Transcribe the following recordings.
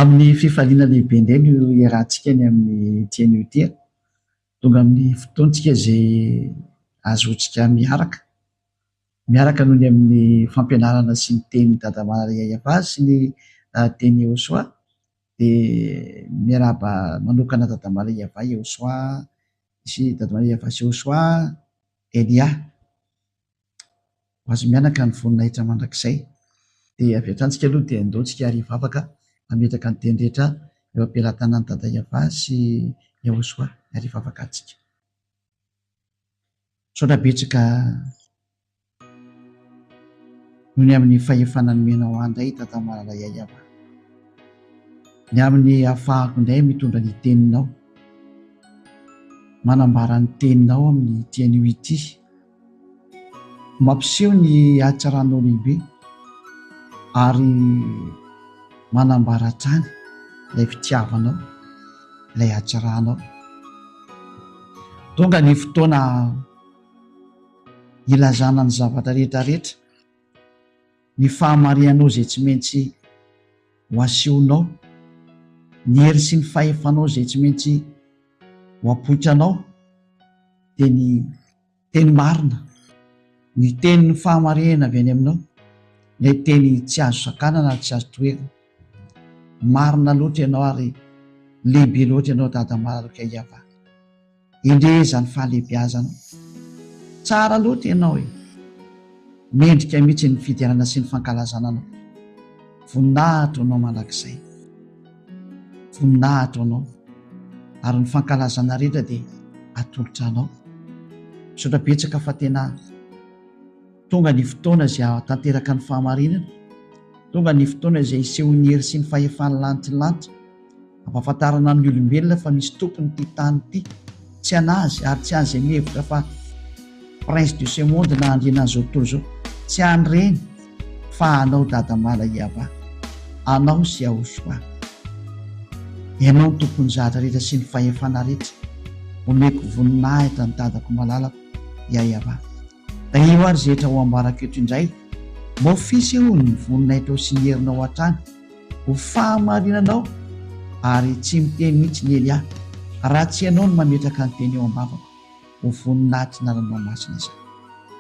amin'ny fifaliana lehibe indray no iarahantsika ny amin'ny tian'io ity, tonga amin'ny fotoantsika izay azotsika miaraka noho ny amin'ny fampianarana sy ny teny Dada Maria Yava sy ny teny Iosoa, dia miarahaba manokana Dada Maria Yava Iosoa sy Dada Maria Yava sy Iosoa Elia ho azo mianaka ny voninahitra mandrakizay. Dia avy hatransika aloha dia andaontsika hariva afaka ametraka ny teny rehetra eo am-pelatanan'i Dada Yava sy Iosoa hariva afaka antsika. Saotra betsaka noho ny amin'ny fahefana nomenao andray Dada Maria Yava, ny amin'ny ahafahako indray mitondra ny teninao, manambara ny teninao amin'ny tian'io ity, mampiseho ny hatsaranao lehibe ary manambara hatrany ilay fitiavanao, ilay hatsaranao. Tonga ny fotoana ilazana ny zavatra rehetrarehetra, ny fahamarianao izay tsy maintsy ho asehonao, ny hery sy ny fahefanao izay tsy maintsy ho apoitranao, dia ny teny marina, ny tenin'ny fahamarinana avy any aminao, ilay teny tsy azo sakanana ary tsy azo toerana. Marina loatra ianao ary lehibe loatra ianao Dada Maria Yava, indreza ny fahalehibiazanao, tsara loatra ianao e, mendrika mihitsy ny fidirana sy ny fankalazana anao. Voninahitra anao mandrakizay, voninahitra anao ary ny fankalazana rehetra dia atolotra anao. Misaotra betsaka fa tena tonga ny fotoana izay tanteraka ny fahamarinana, tonga ny fotoana izay iseho ny hery sy ny fahefany lanitry, ampahafantarana amin'ny olombelona fa misy tompony ity tany ity, tsy anazy ary tsy an'izay mihevitra fa prince de ce monde na andriana an'izao tontolo izao, tsy an'ireny fa anao Dada Maria Yava, anao sy Iosoa, ianao ny tompony zavatra rehetra sy ny fahefana rehetra. Omeko voninahitra ny dadako malalako Yava. Da io ary zehetra ho ambarako eto indray, mofisy eo ny voninahitra sy ny herinao hatrany, ho fahamarinanao ary tsy miteny mihitsy ny Elia, raha tsy ianao no mametraka ny teny eo am-bavako, ho voninahitra ny aranao masina izany.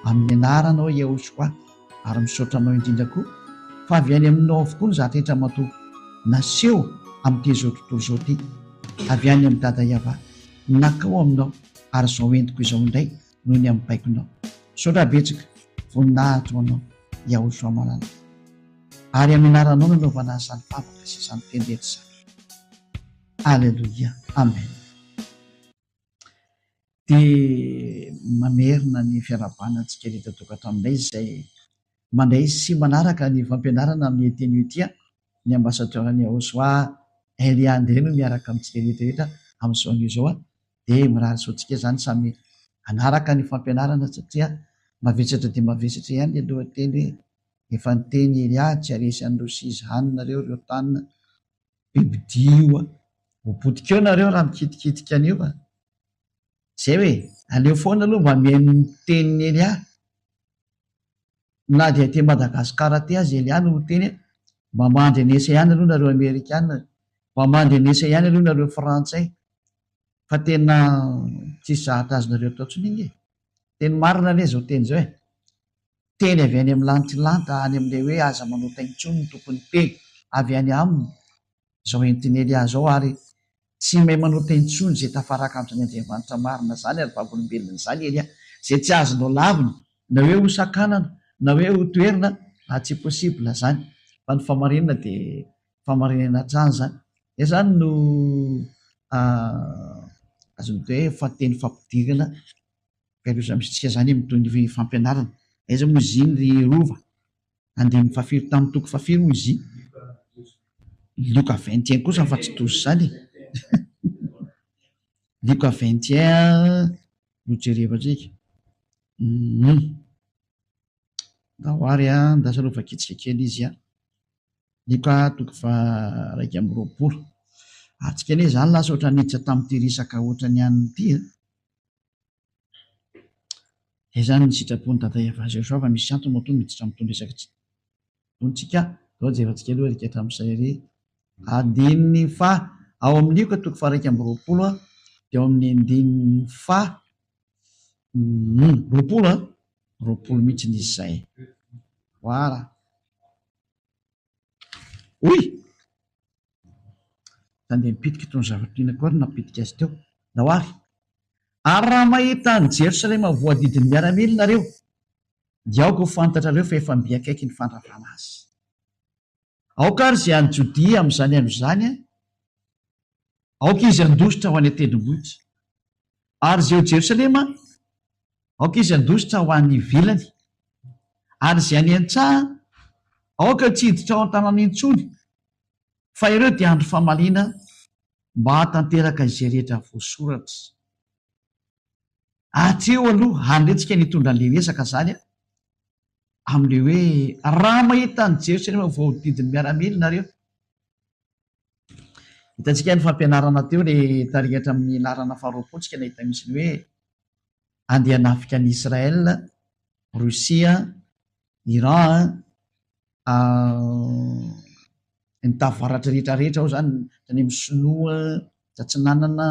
Amin'ny anaranao Iosoa, ary misaotra anao indrindra koa fa avy any aminao avokoa ny zavatra rehetra matoa naseho amin'ity zao tontolo izao ity, avy any amin'ny Dada Yava, nakao aminao ary izao entiko izao indray noho ny amin'ny baikonao. Misaotra betsaka, voninahitra anao Iosoa malala, ary amin'ny anaranao nanaovana izany favaka sy izany teny rehetra izany. Alleluia, amen. Dia mamerina ny fiarahabanantsika rehetra tokantrano izay mandray sy manaraka ny fampianarana amin'ny teny ity, ny ambasadorany Iosoa Elia indray no miaraka amintsika rehetrarehetra amin'izao izao, dia mirary soantsika izany samy anaraka ny fampianarana satria mavesatra dia mavesatra ihany ny lohateny hoe efa ny teny Elia tsy haresy an'ireo sizany nareo, ireo tanina bibidio, hopotika eo nareo raha mikitikitika an'io fa izay hoe aleo foana aloha mba mihaino ny tenin'ny Elia, na dia te Madagasikara ty azy Elia no teny, mba mandry anesa ihany aloha nareo Amerikana, mba mandry anesa ihany aloha nareo Frantsay, fa tena tsisy zahatra azonareo atao tsony iny e. Teny marina anie zao teny zao e, teny avy any amin'ny lanitra any amin'ilay hoe aza manao taintsony ny tompony teny avy any aminy izao entiny Elia zao, ary tsy mahay manao taintsony izay tafaraka amin'izany Andriamanitra marina zany ary vavolombelona izany Elia, izay tsy azonao lavina na hoe ho sakanana na hoe ho toerana, tsy possible zany, fa ny famarinana dia famarinana hatrany zany. Izany no azony hoe fateny fampidirana fiarosa misitsika zany mitony ny fampianarana. Aiza moa izy iny ry rova andiny fafiry tamin'ny toko fafiry moa izy Luka 21 kosa fa tsy tozy zany Luka 21 no jereva ndraiky dahoary ndasalova kitsika kely izy Luka toko fa 1:20. Atsika anie zany lasa oatra niditra tamin'ity resaka oatra ny an'ny ity izany ny sitrapony Dada Yava Iosoa fa misy antony mato miditra amin'itony resaka tontsika zao jevantsika aloha rika hatramin'izay ry Adininy fa ao amin'io ka toko faraika amby roapolo dia ao amin'ny andininy fa roapolo roapolo mihitsy n'izy zay. Voilà. Oy! Tandeha mipitika itony zavatrina koa ary napitika azy teo. Nahoary. Ary raha mahita ny Jerosalema voadidiny miaramila nareo, dia aoka ho fantatrareo fa efa mbiakaiky ny fandravana azy. Aoka ary izay any Jodia amin'izany andro izany, aoka izy andositra ho any an-tendrombohitra. Ary izay ao Jerosalema, aoka izy andositra ho any ivelany. Ary izay any an-tsaha, aoka tsy hiditra ao an-tanàna intsony, fa ireo dia andro famaliana mba hatanteraka izay rehetra voasoratra. Hatreo aloha handretsika nitondra an'ilay resaka zany amin'ilay hoe raha mahita ny Jerosalema voadidiny miaramila nareo. Hitantsika ny fampianarana teo le tarihatra amin'ny larana faharoapolontsika nahita misy ny hoe andeha hanafika ny Israel, Rosia, Iran, ny tavaratra rehetrarehetra ao zany ny misinoa Tratsinanana,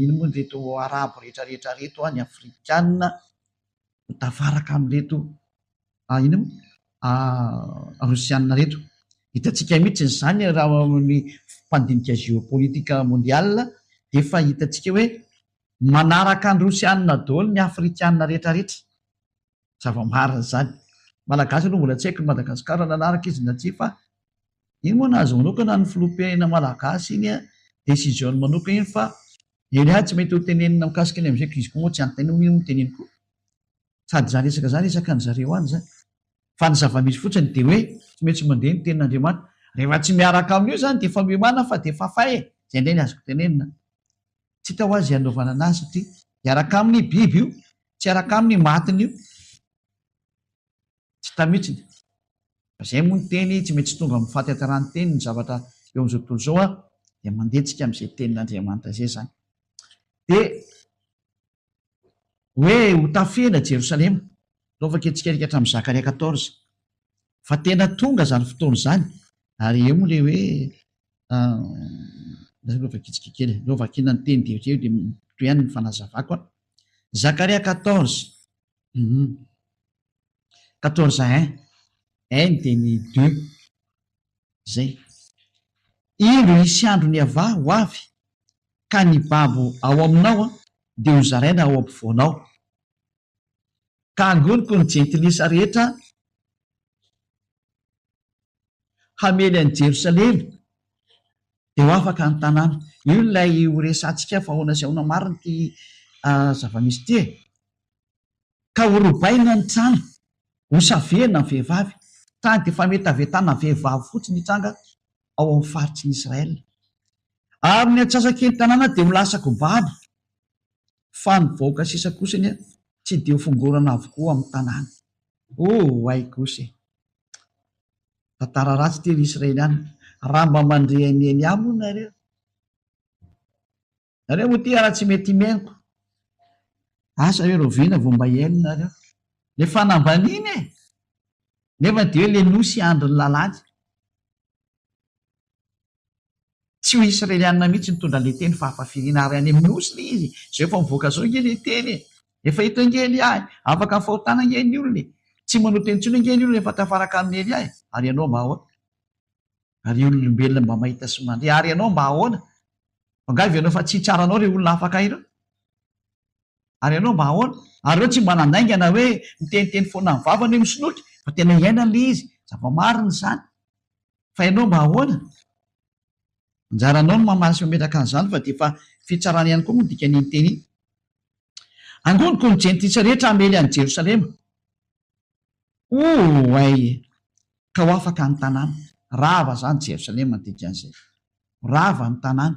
ino moa reto arabo rehetrarehetra reto ny afrikanina tavaraka amin'reto ino rosianina reto. Hitantsika mihitsy zany raha amin'ny mpandinika geopolitika mondial dia efa hitantsika hoe manaraka ny rosianina daholo ny afrikanina rehetrarehetra. Zava-marina zany. Malagasy aloha mbola tsy haiko ny Madagasikara nanaraka izy na tsy, fa iny moa nahazo manokana ny filompena malagasy iny décision manokana iny, fa eny tsy mety ho tenenina mikasika ny amin'izay izy koa moa tsy antenina ino teneniko. Sady zany resaka zany resaka ny zareo any zany. Fa ny zava-misy fotsiny dia hoe tsy maintsy mandeha ny tenin'Andriamanitra. Rehefa tsy miaraka amin'io zany dia efa miomana fa dia efa fay zay indray ny azoko tenenina. Tsy hita ho azy hanaovana anazy satria hiaraka amin'ny biby io, tsy hiaraka amin'ny matiny io. Tsy hita mihitsy. Zay moa ny teny tsy maintsy tonga amin'ny fahatantarany teny ny zavatra eo amin'izao tontolo izao dia mandetsika amin'izay tenin'Andriamanitra izay zany. Dia hoe ho tafena Jerosalema, ataovaka antsika rika hatramin'ny Zakaria 14, fa tena tonga zany fotoana izany. Ary eo moa le hoe lovakitsika kely, lovakina ny teny dia toy ihany ny fanazavako. Zakaria 14, 14:1 dia ny 2 zay. Indro hisy andro ny ava ho avy ka ny babo ao aminao dia ho zaraina ao ampovoanao, ka angoniko ny jentilisa rehetra hamely an'i Jerosalema dia ho afaka ny tanàna. Io ilay ho resantsika fa ahoana sy ahoana marina ty zava-misy ty e. Ka ho robaina ny trano, ho savena ny vehivavy. Tany dia efa mety havetana vehivavy fotsiny hitranga ao amin'ny faritry ny Israel. Ary ny atsasakely ny tanàna dia ho lasako babo, fa ny vahoaka sisa kosany tsy dia ho fongorana avokoa amin'ny tanàna. Ay kosa. Tantara ratsy ty ry Israeliana. Raha mba mandre any eny amony nareo. Nareo moa ty raha tsy mety meniko. Asa hoe roviana vao mba eny nareo. Le fanambaniny e. Nefa dia hoe le nosy andro ny lalàny. Tsy ho Israeliana mihitsy nitondra le teny fa hafafiriana ary any amin'ny nosy le izy. Zay efa mivoaka zao nge le teny. Efa hita ngely ahy. Afaka fahotana ngely olona. Tsy manao teny intsony ngely olona efa tafaraka amin'ny ely ahy. Ary ianao mba ahoana? Ary olombelona mba mahita sy mandeha. Ary ianao mba ahoana? Angavy ianao fa tsy tsaranao re olona afaka ireo. Ary ianao mba ahoana? Ary ireo tsy mba nandaingana hoe miteniteny foana ny vavany misolotra fa tena iainana le izy. Zava-marina izany. Fa ianao mba ahoana? Anjaranao no mamaly sy mametraka an'izany fa dia efa fitsarana ihany koa moa dikan'iny teny iny. Angoniko ny jentilisa rehetra hamely an'i Jerosalema. Ay, ka ho afaka ny tanàna. Rava zany Jerosalema ny dikan'izay. Rava ny tanàna.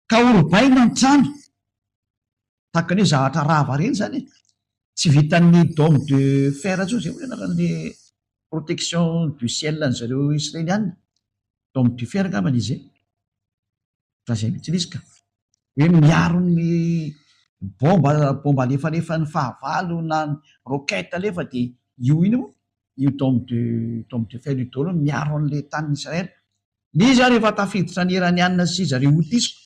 Ka ho robaina ny trano. Tahaka ny hoe zavatra rava reny zany. Tsy vitan'ny dôme de fer zao zay hoe protection du ciel ny zareo Israeliana. Dôme de fer angamba izy e. Fa zay mihitsy izy ka. Hoe miaro ny bomba alefa ny fahavalo na roketa alefa dia io iny moa. io tome de fer io daholo miaro an'le tanin'Israely. Ny izy rehefa tafiditra ny iranianina sy zareo hotisiko,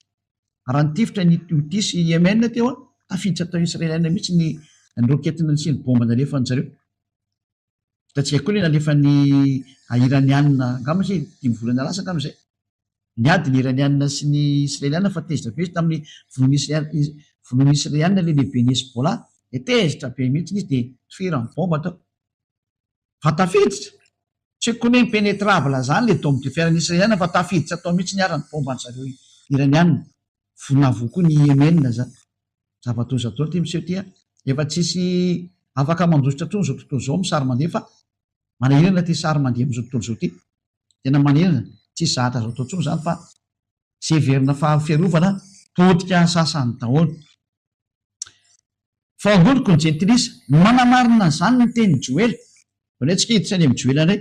raha nitifitra ny hotisy Yemen teo a, tafiditra tao israeliana mihitsy ny roketina sy ny bomba nalefan'ny zareo. Hitantsika koa le nalefa ny iranianina angamba sy 5 volana lasa angamba zay. Niady ny iranianina sy ny israeliana fa tezitra be izy tamin'ny vonoan'ny israeliana le lehibe ny Hezbollah, tezitra be mihitsy izy dia tifirany bomba tao. Fa tafiditra, tsy koa hoe impenetrable zany le dôme de fer ny israeliana fa tafiditra tao mihitsy niarany bomba an'zareo iranianina. Vonavo koa ny Yemen zany. Zava-toa ty miseho ty efa tsisy afaka mandositra trony zao tontolo zao misary mandeha fa manahirana ty sary mandeha am'izao tontolo zao ty. Tena manahirana, tsy zahatra zao tontolo zany fa tsy heverina fahafiarovana potika sasany daholo. Fahagoniko ny jentilisa, manamarina zany ny teny Joel. Vonetsika hiditra any amin'ny Joel indray.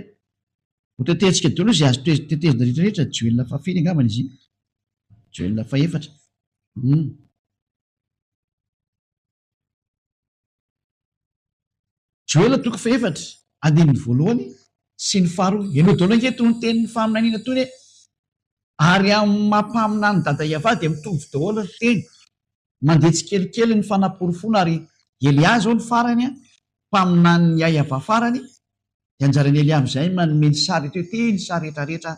Ho tetehitsika daholo izay azo tetezina rehetrarehetra Joel fafiny angambany izy. Joel faefatra. Joel toko faefatra, andininy voalohany sy ny faharoa. Ianao daholo anketo ny tenin'ny faminaniana tony hoe ary amin'ny mampaminany dada Iava dia mitovy daholo ny teny. Mandeha tsikelikely ny fanaporofona ary Elia zao ny farany mpaminany Iava farany. Dia anjarany Elia amin'izay manome ny sary teo teny sary rehetrarehetra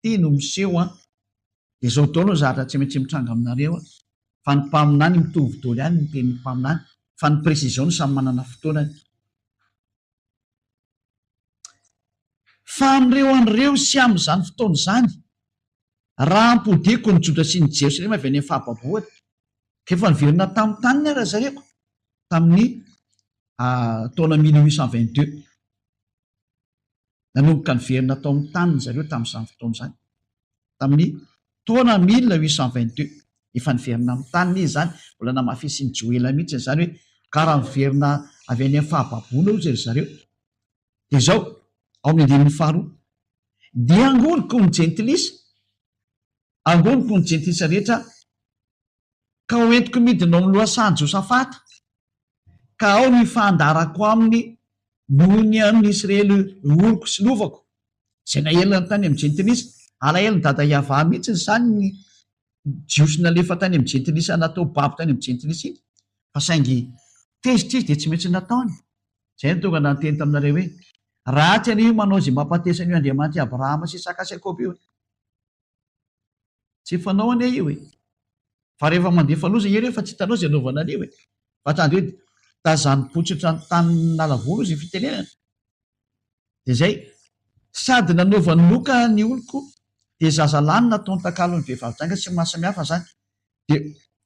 teny miseho dia zao daholo ny zahatra tsy maintsy mitranga aminareo fa ny mpaminany mitovy daholo ihany ny tenin'ny mpaminany fa ny précision samy manana fotoanany. Fa amin'ireo an'ireo sy amin'izany fotoana izany, raha ampodiko ny Joda sy ny Jerosalema avy any amin'ny fahababohany, efa niverina tamin'ny taniny ara zareko tamin'ny taona 1822. Nanomboka niverina tao amin'ny taniny zareo tamin'izany fotoana izany. Tamin'ny taona 1822 efa niverina amin'ny taniny izy zany, mbola namafisy ny Joela mihitsy zany hoe karaha niverina avy any amin'ny fahababoana hoy ry zareo. Dia izao ao amin'ny andininy faharoa, dia angoniko ny jentilisa, angoniko ny jentilisa rehetra ka hoentiko midina ao amin'ny lohasan Josafata, ka ao ny fandarako aminy noho ny amin'ny Israely oroko sy lovako. Izay nahelana tany amin'ny jentilisa, alahelo ny dada Iava mihitsy zany ny jiosina lefa tany amin'ny jentilisa natao babo tany amin'ny jentilisa iny, fa saingy tezitra izy dia tsy maintsy nataony. Izay ny tonga nanteny taminareo hoe raha tsy anio manao izay mampatesany io Andriamanitra Abrahama sy Isaka sy Jakoba io. Tsy fanao anie io e. Fa rehefa mandefa loza irery fa tsy hitanao izay anaovana anio e. Fa tandro hoe tazany potsitra ny tany nalavolo izy fitenenana. Dia izay sady nanaova ny loka ny oloko dia zazalahy nataony takalon'ny vehivavy janga sy mahasamihafa zany. Dia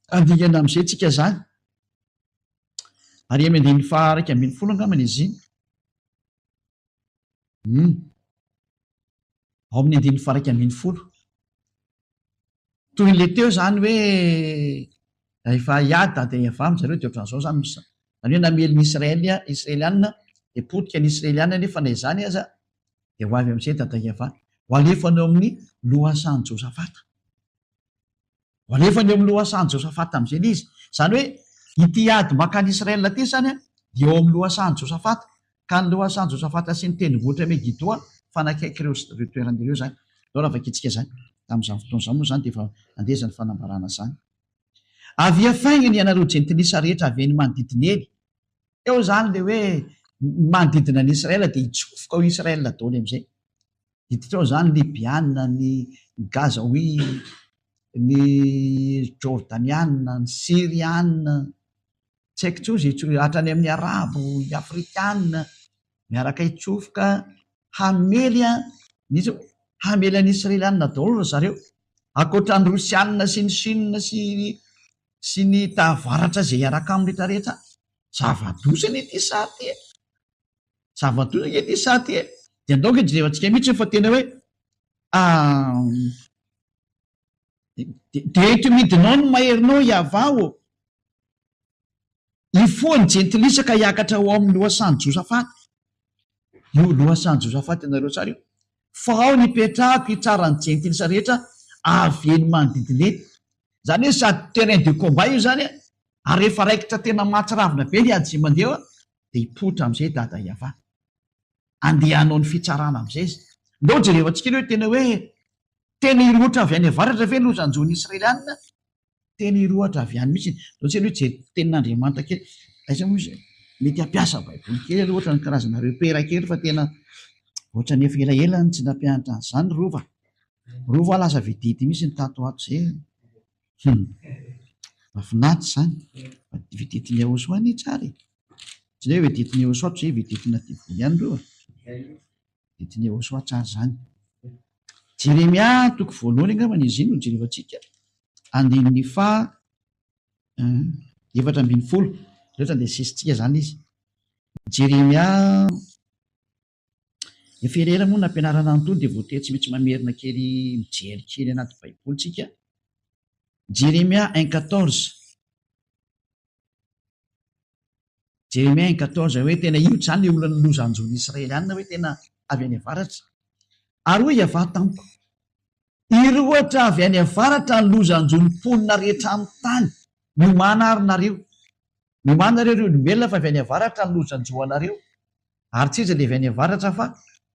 andingana amin'izay tsika zany. Ary amin'ny andininy faha 1 angambany izy iny. Ao amin'ny andininy faha 1. Toy le teo zany hoe efa hiady dada Iava amin'izareo dia ohatran'izao zany misy. Zany hoe namely ny Israelianina dia potika ny Israelianina nefa na izany aza dia ho avy amin'izay dada Iava. Ho alefany eo amin'ny lohasan Josafata. Ho alefany eo amin'ny lohasan Josafata amin'izay izy. Zany hoe ity ady makany Israelina ty zany dia eo amin'ny lohasan Josafata. Ka ny lohasan Josafata sy ny tendrombohitra Megidoa fanakaiky ireo toeran'ireo zany. Dao raha vakitsika zany. Tamin'izany fotoana izany moa zany dia efa andezany fanambarana zany. Avy afaingany ianareo jentilisa rehetra avy any manodidina eny. Eo zany le hoe manodidina ny Israela dia hitsofoka ao Israela daholo amin'izay. Hiditra ao zany Libiana, ny Gazaoui, ny Jordaniana, ny Siriana, tsy haiko tsozy hatrany amin'ny Arabo, ny Afrikana, miaraka hitsofoka hamely hamely any Israelianina daholo zareo. Ankoatra ny Rosianina sy ny Chine sy ny tavaratra izay hiaraka amin'ny rehetrarehetra. Zava-dosany ity sary ty. Zava-dosany ity sary ty. Dia andaoka jerevantsika mihitsy fa tena hoe dia eto midinao no maherinao Iavao. Ifoany jentilisa ka hiakatra ao amin'ny lohasan Josafata. Io lohasan Josafata ianareo tsara io. Fa ao ny petrahako hitsarany jentilisa rehetra avy eny manodidina eny. Zany hoe sady terrain de combat io zany ary rehefa raikitra tena mahatsiravina be ny ady sy mandeha dia hipotra amin'izay dada Iava. andehanao ny fitsarana am'izay izy. Ndao jerevantsika hoe tena hoe tena iroatra avy any avaratra ve lozanjony israelianina, tena iroatra avy any mihitsy. Ndao tsika hoe tenin'Andriamanitra kely aiza moa izy mety hampiasa baiboly kely aloha ohatra ny karazana repera kely fa tena ohatra ny efa elaelany tsy nampianatra an'izany rova lasa vedety mihitsy ny tato ato zay. Mahafinaritra zany vedetiny Ahosoany tsara tsy hoe vedetiny Ahosoa zay vedetina Divoly ihany rova vedetiny Ahosoa tsara zany. Jeremia toko voalohany angambany izy iny no jerevantsika andininy efatra ambin'ny folo rehetra dia sisitsika zany izy. Jeremia efa ela moa nampianarana anytony dia voatery tsy maintsy mamerina kely mijery kely anaty baiboly tsika. Jeremia 1:14 Jeremia 1:14 hoe tena io zany le olona nylozanjony israelianina hoe tena avy any avaratra. Ary hoe iavah tamiko iroatra avy any avaratra ny lozanjony mponina rehetra amin'ny tany miomana ary nareo, miomana nareo ireo olombelona fa avy any avaratra ny lozanjoanareo. Ary tsy iza le avy any avaratra fa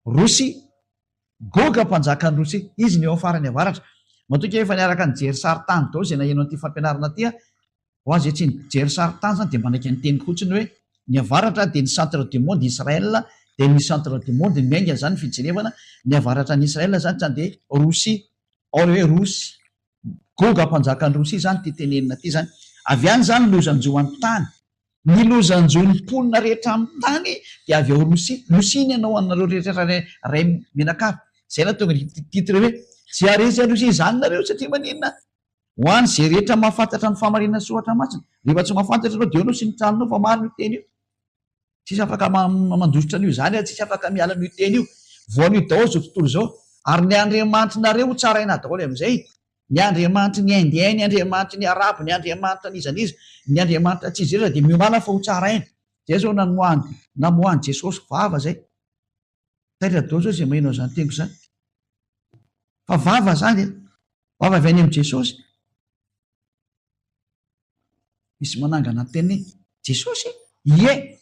Rosy, Goga mpanjakany Rosy, izy ny eo afarany avaratra. Matoka efa niaraka ny jery saritany dao zay nahenao an'ity fampianarana ty ho azy tsy ny jery saritany zany dia manaiky ny teny fotsiny hoe ny avaratra dia ny centre du monde Israël dia ny centre du monde miainga zany fijerevana ny avaratra ny Israël zany zany dia Rosy, ao hoe Rosy, Goga mpanjakany Rosy zany ty tenenina ty zany. Avy any zany lozanjo amin'ny tany, ny lozanjo ny mponina rehetra amin'ny tany dia avy ao Rosy. Rosy ny anao anareo rehetra ray menakavy. Zay na tonga titre hoe tsy aresy Rosy zany nareo satria maninona ho any zay rehetra mahafantatra ny famarinana soatra masina. Rehefa tsy mahafantatra anao dia anao sy ny tranonao fa maro ny teny io. Tsisy afaka mandositra an'io zany tsisy afaka miala an'io teny io. Voan'io daholo zao tontolo zao. Ary ny andriamanitrynareo tsaraina daholo amin'izay. Ny andriamanitry ny indien, ny andriamanitry ny arabo, ny andriamanitra ny izaniza, ny andriamanitra tsy izy dia miomana fa ho tsaraina. Zay zao namoahany Jesosy vava zay. Taitra daholo zao zay mahinao zany teniko zany. Fa vava zany vava avy any amin'ny Jesosy. Misy manangana teny Jesosy ie.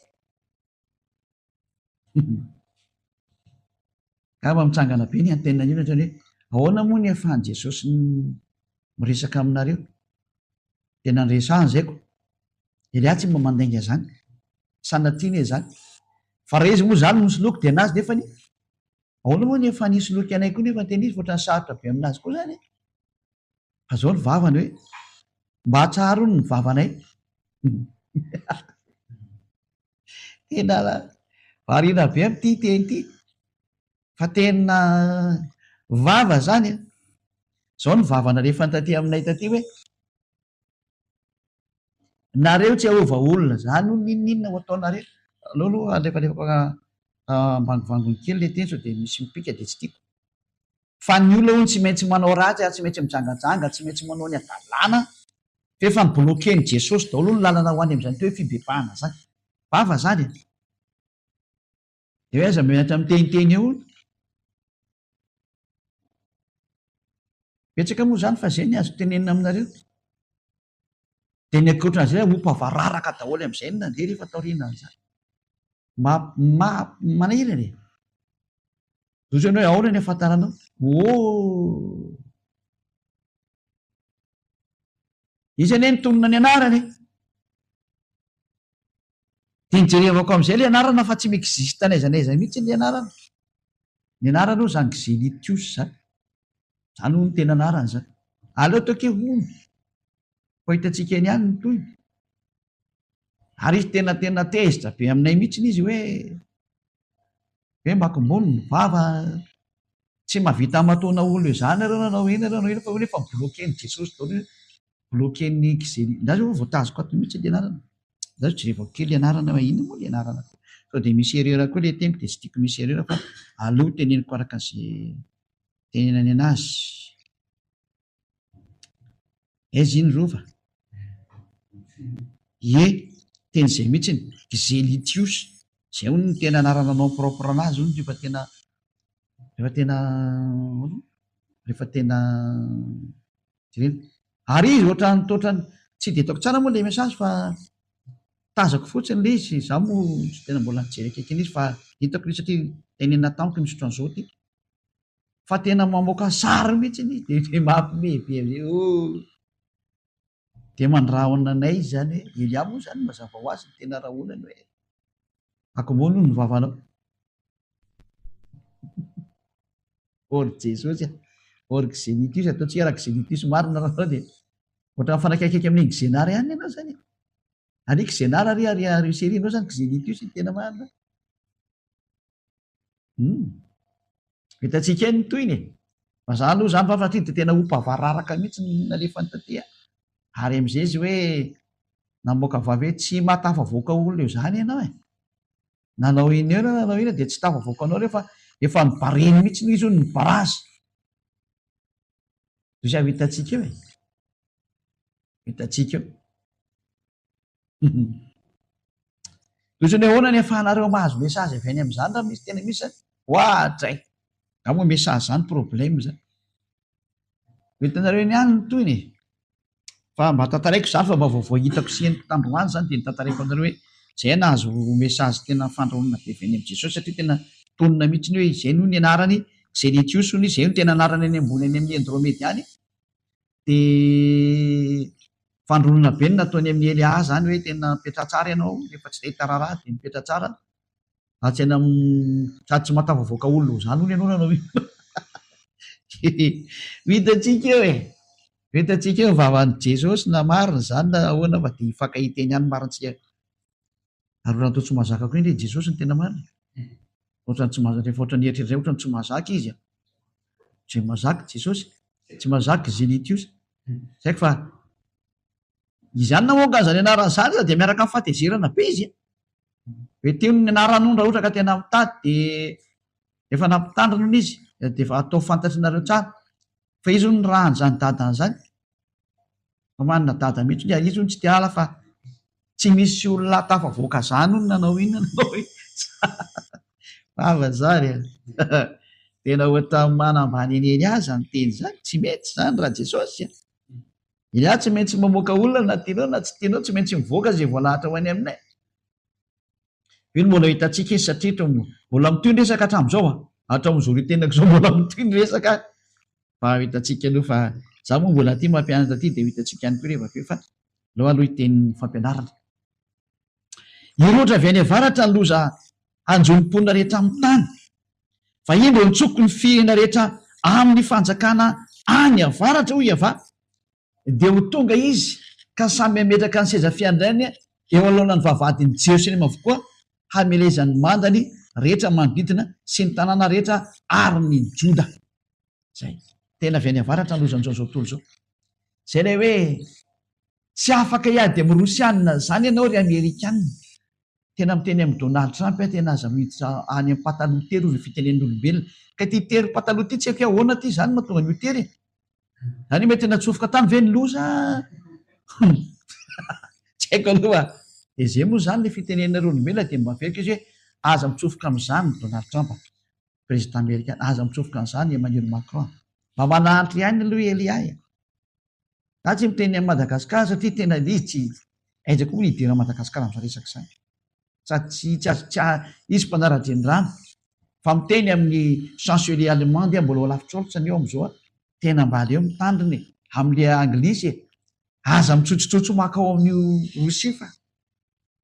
Kama mitsangana be ny antenina io ohatra hoe ahoana moa ny ahafahan'i Jesosy miresaka aminareo. Tena niresahany zaiko. Elia tsy mba mandainga zany. Sanatiana zany. Fa raha izy moa zany misoloky dia anazy nefa ny ahoana moa ny efa nisoloky anay koa nefa tena izy ohatran'ny sarotra be aminazy koa zany. Fa zao ny vavany hoe mba hatsaro ny vavanay. Tena variana be amin'ity teny ity. Fa tena vava zany. Zao ny vavana rehefa taty aminay taty hoe nareo tsy ahova olona zany no ninona ho ataonareo. Aloha alefa ambangivangony kely le teny sao dia misy mipika dia tsy tiako. Fa ny olona hono tsy maintsy manao ratsy ary tsy maintsy mijangajanga, tsy maintsy manao ny adalàna. Fefa ny bloqueny Jesosy daholo ny lalana ho any amin'izany hoe fibebahana zany. Vava zany. Dia hoe aiza mianatra amin'ny teniteny eo. Betsaka moa zany fa zay ny azo tenenina aminareo. Dia ny ankoatran'izay ho mpavararaka daholo amin'izay nandeha rehefa taoriana an'izany. Manahirana e. Ohatrany hoe ahoana ny ahafantaranao? Izy anie nitonona ny anarany. Dia nijerevako amin'izay le anarana fa tsy miexiste n'aiza n'aiza mihitsy ny anarana. Ny anarana io zany Xenitius zany. Zany ho ny tena anarany zany. Aleo toke hono. Fa hitantsika eny ihany ny toy. Ary izy tena tezitra be aminay mihitsy izy hoe makombony ny vava tsy mahavita amatona olona izany areo nanao eny fa nefa bloqueny Jesosy daholo bloqueny Xenitius. Ndazy ho voatazoko ato mihitsy ny anarana. Ndazy jerevako kely anarana inona moa ny anarana. Sao dia misy erreur koa le teniko dia tsy tiako misy erreur fa aleo teneniko araka izay tenenany anazy. Aiza iny rova? Ie, teny izay mihitsy ny Xenitius. Zay hono ny tena anarana anao propre anazy hono rehefa tena ary izy ohatrany tsy dia hitako tsara moa le mesazy fa tazako fotsiny le izy. Izaho moa tsy tena mbola nijery akaiky izy fa hitako izy satria tenena tamiko misotro an'izao ty. Fa tena mamoaka sary mihitsy ny de mampimebe de mandrahona anay izy zany hoe Elia moa zany mazava ho azy tena rahonany hoe akomoa no vavanao. Ory Jesosy ory Xenitus ataontsika raha Xenitus marina raha de ohatra mifanakaiky amin'ny Xenara ihany ianao zany. Ary Xenara ary série anao zany Xenitus tena marina. Hitantsika eny toyny fa za aloha zany fafatry de tena hompavararaka mihitsy nalefa ny tatea. Ary am'izay izy hoe namoaka vavy hoe tsy matafavoaka olona eo zany ianao nanao iny eo na nanao ina de tsy tafavoaka anao refa efa nibareny mihitsy izy io nibarazy. Zay avy hitantsika eo hitantsika eo. Toy hoe ahoana ny ahafahanareo mahazo mesazy avy any am'izany raha misy tena misy zany hoatray nga moa mesazy zany problème zany. Hitanareo iny ihany toyny fa mba tantaraiko zany fa mba vaovao hitako sy entiko tandroany zany de nitantarako anareo hoe zay nahazo mesazy tena fandrahonana be avy any am' Jesosy satria tena tonona mihitsy hoe izay no ny anarany Xenitus ny izay no tena anarany any ambony any amin'ny Andromedy any de fandronana be no nataony amin'ny Elia zany hoe tena mipetra tsara ianao rehefa tsy hita raharaha de mipetra tsara ratsy any sady tsy matavavoaka olona zany hono ianao nanao hitantsika eo hitantsika eo vavan'i Jesosy na marina zany na ahoana fa de hifankahiteny ihany marintsika. Ary raha tao tsy mahazaka koa indray Jesosy ny tena marina ohatrany tsy mahazaka rehefa ohatrany eritreritray ohatrany tsy mahazaka izy tsy mahazaka Jesosy tsy mahazaka Xenitus saiko fa izy ihany namoaka zany anarany zany de miaraka amin'ny fahatezerana be izy hoe teo ny anaranao raha ohatra ka tena mitady de efa nampitandrina hono izy de efa atao fantatrinareo tsara fa izy hono ny rahany zany dadany zany fa manana dada mihitsy ny izy hono tsy tia ala fa tsy misy olona tafavoaka zany hono nanao iny nanao iny avazary tena ohatra manambany eny eny azy ny teny zany tsy mety zany raha Jesosy Elia tsy maintsy mamoaka olona na tianao na tsy tianao tsy maintsy mivoaka zay voalahatra ho any aminay. Io no mbola hitantsika izy satria mbola mitoy ny resaka hatramin'izao hatramin'izao ry tenako zao mbola mitoy ny resaka fa hitantsika aloha fa za moa mbola ty mampianatra ty de hitantsika ihany koa rehefa aveo fa aloha iten'ny fampianarana. Irotra avy any avaratra ny loza anjon'ny mponina rehetra amin'ny tany fa indro nitsoko ny firena rehetra amin'ny fanjakana any avaratra hoy ava de ho tonga izy ka samy ametraka ny seza fiandrany eo alohana ny vavahadiny Jerusalema avokoa hamelezany mandany rehetra manodidina sy ny tanàna rehetra ary ny Joda. Zay tena avy any avaratra ny lozan'izao tontolo zao zay le hoe tsy afaka iady amin'ny Rosianina zany ianao ry Amerikanina tena miteny amin'ny Donald Trump tena aza miditra any amin'ny pataloha tery ny fitenen'ny olombelona ka ty tery pataloha ty tsy haiko ahoana ty zany mahatonga ny tery zany mety natsofoka tany ve ny loza tsy haiko aloha de zay moa zany le fitenen'ny olombelona de maverika izy hoe aza mitsofoka amin'izany Donald Trump président amérikana aza mitsofoka an'izany Emmanuel Macron mba manahantry ihany aloha Elia za tsy miteny amin'ny Madagasikara satria tena izy tsy aizako koa nidera Madagasikara amin'izay resaka izany sady tsy izy mpanara-drenirano fa miteny amin'ny chancelier allemande mbola Olaf Scholz eo amin'izao tena mbala eo mitandriny amin'le anglisy aza mitsotsitsotso makao amin'io Rosia fa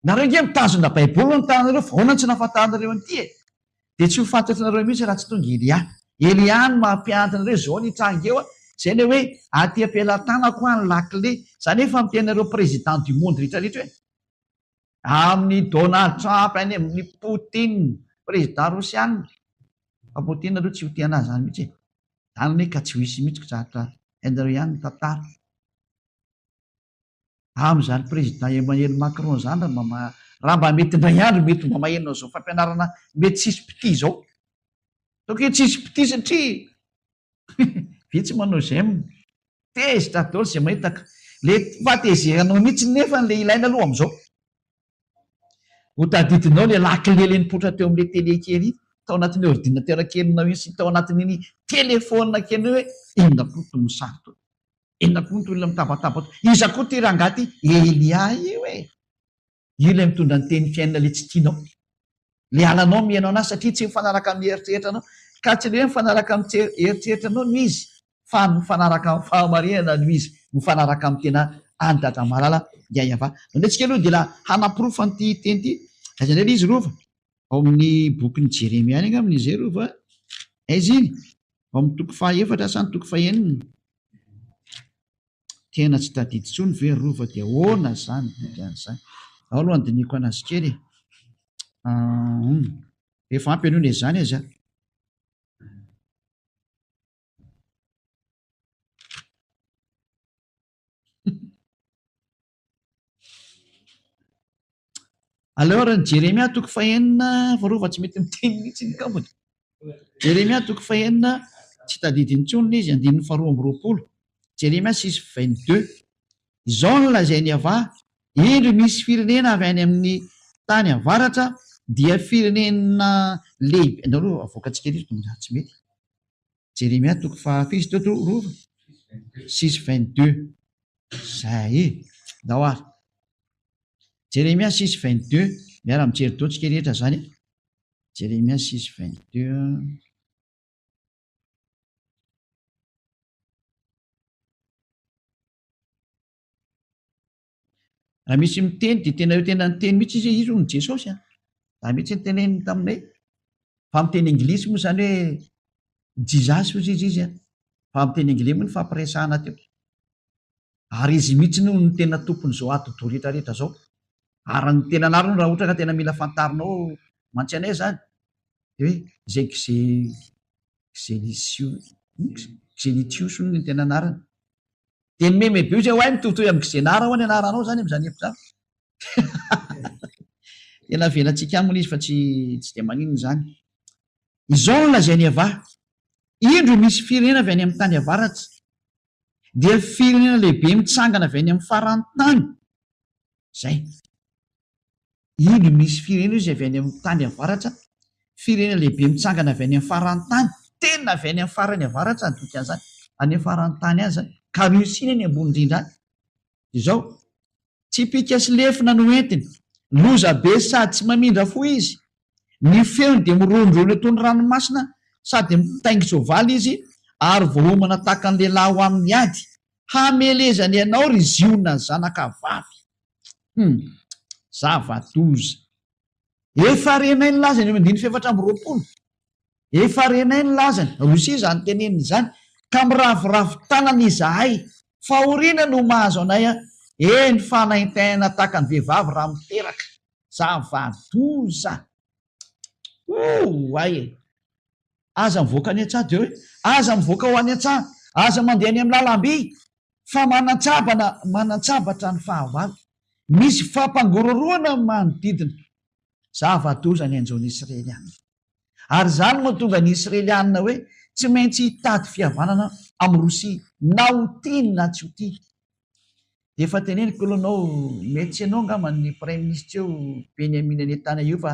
nareo nge mitazona baiboly ny tananareo fa ahoana tsy nahafantaranareo an'ity de tsy ho fantatrinareo mihitsy raha tsy tonga Elia no mampiantinareo zao ny tranga eo zay le hoe aty ampelantanako any lakle zany efa mitenareo président du monde rehetrarehetra hoe amin'ny Donald Trump any amin'ny Poutine président rosianina fa Poutine aloha tsy ho tia anazy zany mihitsy zany hoe ka tsy ho hisy mihitsy zatra anareo ihany ny tantara amin'izany président Emmanuel Macron zany raha mba mety indray andro mety mba mahenonao zao fampianarana mety tsisy piti zao toko hoe tsisy piti satria vitsy manao zay tezitra daholo zay mahitaka le fahatezeranao mihitsy nefa le ilaina aloha amin'izao ho tadidinao le lakilele nipotra teo amin'le tele kely tao anatin'ny ordinateur kelinao iny sy tao anatin'iny telefona kely hoe inona koa to misato inona koa ny olona mitabataba iza koa ty rangaty Elia io io ilay mitondra ny teny fiainana le tsy tianao le alanao mihainao anazy satria tsy mifanaraka amin'ny eritreritra anao, ka tsy le hoe mifanaraka amin'ny eritreritra anao no izy fa mifanaraka amin'ny fahamarinana no izy mifanaraka amin'ny tena antatra malala iayava. Ndratsika aloha dia la hanaporofo an'ity teny ity aiza indray le izy rova ao amin'ny bokyny Jeremia any angamba izay rova aiza iny ao amin'ny toko fahaefatra sa ny toko fahaenina tena tsy tadidy intsony ve rova dia ahoana zany zany ao aloha andiniko anazy kely efa ampy anao izany aza alors ny Jeremia toko fahaenina varova tsy mety miteny mihitsy ny kambony. Jeremia toko fahaenina tsy tadidy intsony izy andininy faharoa amby roapolo. Jeremia 6:22 izao no lazainy avà indro misy firenena avy any amin'ny tany avaratra dia firenena lehibe andalo avoakatsika ery tsy mety. Jeremia toko fahafizy teo rova 6:22 zay ndao ary Jeremia 6:22 miara mijery taontsika rehetra zany. Jeremia 6:22 raha misy miteny dia tena eo tena niteny mihitsy izy izy ny Jesosy raha mihitsy nyteneny taminay fa miteny anglisy moa zany hoe Jesus ozy izy fa miteny anglisy moa ny fampiresahana teo ary izy mihitsy no ny tena tompony zao atodo rehetrarehetra zao ary ny tena anarony raha ohatra ka tena mila fantarinao mantsy anay zany de hoe zay Xelitius ny tena anarany teny memebe zay hoay mitovitoy amin'ny Xenara ho any anaranao zany am'izany efitra tena velantsika aminy izy fa tsy de maninona zany. Izao no lazainy avà indro misy firenena avy any amin'ny tany avaratra dia firenena lehibe mitsangana avy any amin'ny farany tany zay. Indro misy firenena izy avy any amin'ny tany avaratra firenena lehibe mitsangana avy any amin'ny farany tany tena avy any amin'ny farany avaratra ny dikan'izany any amin'ny farany tany any zany ka riosina ny ambony indrindra any. Izao tsy pika sy lefina no entiny loza be sady tsy mamindra fo izy ny feony dia mirondrona etony ranomasina sady mitaingy soavaly izy ary voahomana tahaka ny lehilahy ho amin'ny ady hamelezany ianao ry ziona ny zanaka vavy zavatoza efa renay ny lazany mandiny fefatra amby roapolo efa renay ny lazany Rosia zany teneniny zany ka miravoravo tanana izahay fa oriana no mahazo anay ny fanaintaina tahaka ny vehivavy raha miteraka zavadoza ay aza mivoaka any an-tsaha de hoe aza mivoaka ho any an-tsaha aza mandeha any amin'ny lalam-by fa manantsabatra ny fahavalo misy fampangororoana manodidina zavadoza ny anjony Israeliana ary zany moa tonga ny Israeliana hoe tsy maintsy hitady fihavanana amin'ny Rosia na ho tiany na tsy ho tia. De efa teneniko aloha anao mety ianao angamba ny prime ministre eo Benyamin Netanyahu fa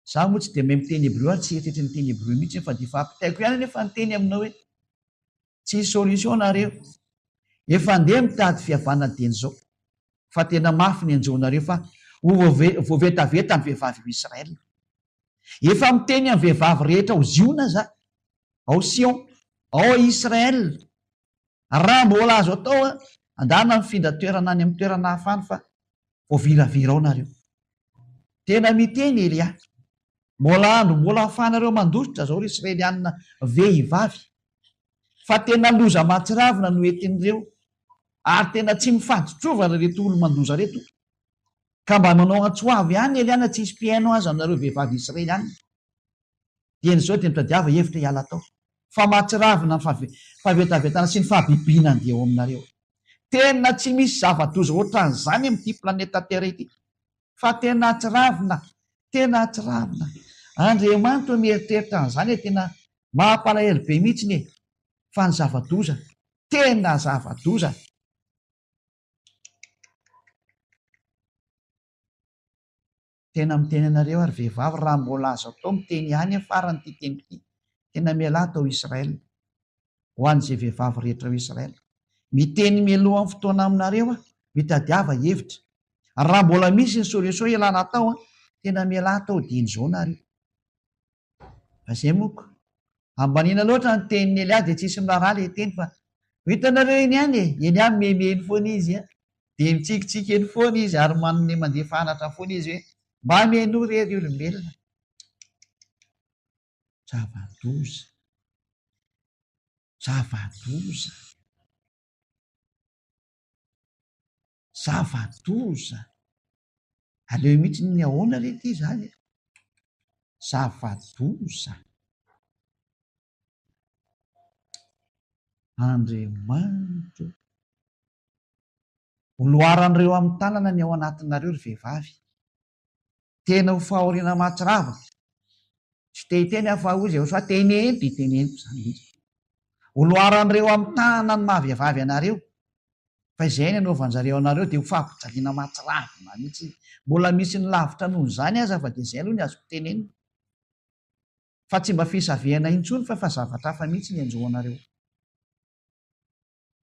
za moa tsy de mahay miteny hébreu ary tsy eritreritry ny teny hébreu mihitsy fa de fampitaiko ihany nefa nyteny aminao hoe tsy solution nareo efa andeha mitady fihavanana teny zao fa tena mafy ny anjonareo fa voavetaveta ny vehivavy io Israela efa miteny amin'ny vehivavy rehetra ho ziona za ao Sion ao Israel raha mbola azo atao andana mifindra toerana any amin'ny toerana hafany fa voaviravirao nareo tena miteny Elia mbola andro mbola hafanareo mandositra zao ry Israeliana vehivavy fa tena loza matsiravina no entin'ireo ary tena tsy mifaditrovana reto olo mandoza reto ka mba manao antsoavy ihany Eliana tsy hisy mpiaino azy aminareo vehivavy Israeliana dieny zao de mitadiava hevitra hiala tao fa matsiravina fahavetavetana sy ny fahabibiana andeha ao aminareo tena tsy misy zava-doza ohatran'izany amin'ity planeta tera ity fa tena atsiravina Andriamanitra mieritreritra an'izany tena mampalahelo be mihitsy ny fa ny zava-doza tena zava-doza tena miteny anareo ary vehivavy raha mbola azo atao miteny ihany farany ity teny ity tena miala tao Israela ho an'izay vehivavy rehetra ao Israela miteny mialoha amin'ny fotoana aminareo mitadiava hevitra raha mbola misy ny solution ialana tao tena miala tao diny zao nareo. Fa zay moko ambanina loatra ny teniny Eliady dia tsisy miraharaha le teny fa hitanareo eny ihany eny ihany memeny foana izy dia mitsikitsiky eny foana izy ary manome mandeha fanatra foana izy hoe mba meno rery olombelona. Zava-doza, zava-doza, zava-doza. Aleo mihitsy ny ahoana re ty zany. Zava-doza. Andriamanitra oloaran'ireo amin'ny tanana ny ao anatinareo ry vehivavy. Tena ho fahoriana mahatsiravaka. Tsy te hiteny afa ozy eo soa tenento itenento zany izy. Oloaran'ireo amin'ny tanana ny mahavehivavy anareo. Fa izay ny anaovan'jareo anareo dia ho fampijaliana mahatsiravina mihitsy. Mbola misy ny lavitra noho izany aza fa dia izay aloha ny azo tenenina. Fa tsy mba fisavehana intsony fa zavatra hafa mihitsy ny anjoanareo.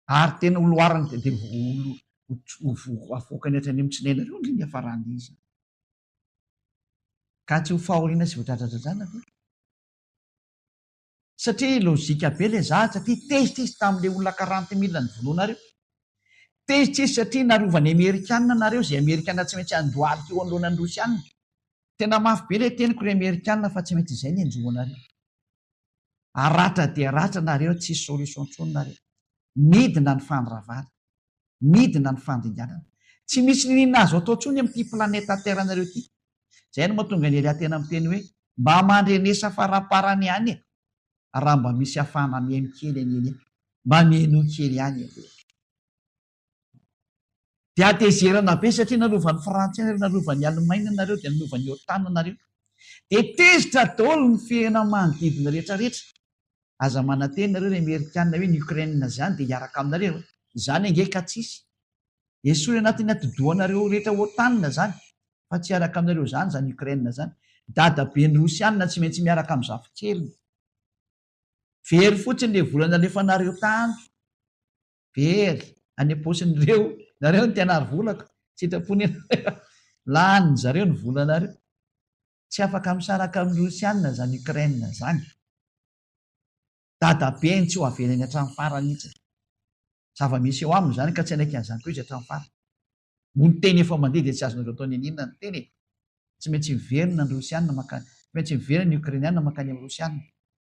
Ary tena oloarana dia avoaka ny hatrany amin'ny tsinenareo ny hafarana izy. Ka tsy ho fahoriana sy voadradradradrana ve? Satria lôjika be ilay zahatra satria tezitra izy tamin'ilay olona 40 000 ny vonoanareo. Tezitra izy satria narovany Amerikanina nareo izay Amerikanina tsy maintsy andoaly teo anoloanan'ny Rosianina. Tena mafy be ilay teniko ry Amerikanina fa tsy maintsy izay ny anjoanareo. Aratra dia aratra nareo tsisy solution intsony nareo. Midina ny fandravarana, midina ny fandinganana. Tsy misy ninona azo atao intsony amin'ity planeta Terre nareo ity. Izay no mahatonga ny Eliade tena miteny hoe mba mandrenesa faraparany ihany e. Raha mba misy hafana mihaino kely eny, mba mihaino kely ihany. Dia atezerana be satria nanovan'ny Frantsay nareo, nanovan'ny Alemaina nareo, dia nanovan'ny OTAN nareo. Dia tezitra daholo ny fiaina manodidina rehetrarehetra. Aza mananteny nareo ny Amerikanina hoe ny Ukraine zany dia hiaraka aminareo. Izany angeka tsisy. Esory anatin'ny atidohanareo rehetra OTAN zany. Fa tsy hiaraka aminareo zany zany Ukraine zany. Dadabe ny Rosianina tsy maintsy miaraka amin'ny zafikeliny. Very fotsiny ilay volana alefanareo tany. Very any am-posin'ireo. Nareo ny tena ary volako. Sitrapony lany zareo ny volanareo. Tsy afaka misaraka amin'ny Rosianina zany Ukraine zany. Dadabe ny tsy ho avelany hatramin'ny farany mihitsy. Zava-misy eo aminy zany ka tsy anaiky an'izany koa izy hatramin'ny farany. Moa ny teny efa mandeha dia tsy azonareo atao ny aninona ny teny. Tsy maintsy miverina ny Rosianina makany, tsy maintsy miverina ny Ukrainiana makany amin'ny Rosianina.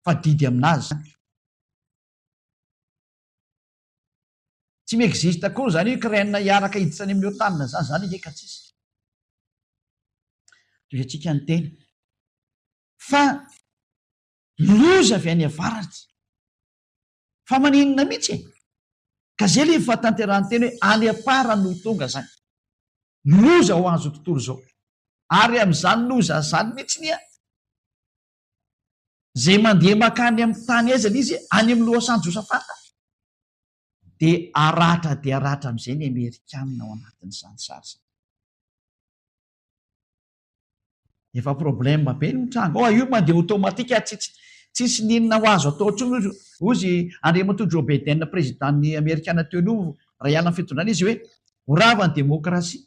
Fa didy aminazy zany. Tsy miexista koa zany Ukraine hiaraka hiditra any amin'ny OTAN zany, zany engeka tsisy. Toy antsika ny teny. Fa loza avy any avaratra. Fa maninona mihitsy e? Ka zay ilay efa tanterahany teny hoe any afara no tonga zany. Loza ho azo tontolo izao. Ary amin'izany loza zany mihitsy nia. Zay mandeha makany amin'ny tany aiza izy any amin'ny lohasan Josafata. Dia aratra amin'izay ny Amerikanina ao anatin'izany sary. Efa problème be ny tranga. Io mandeha automatika tsisy ninona ho azo atao intsony ozy Andriamatoa Joe Biden président'ny Amerikana teo aloha raha hiala ny fitondrana izy hoe horava ny demokrasia.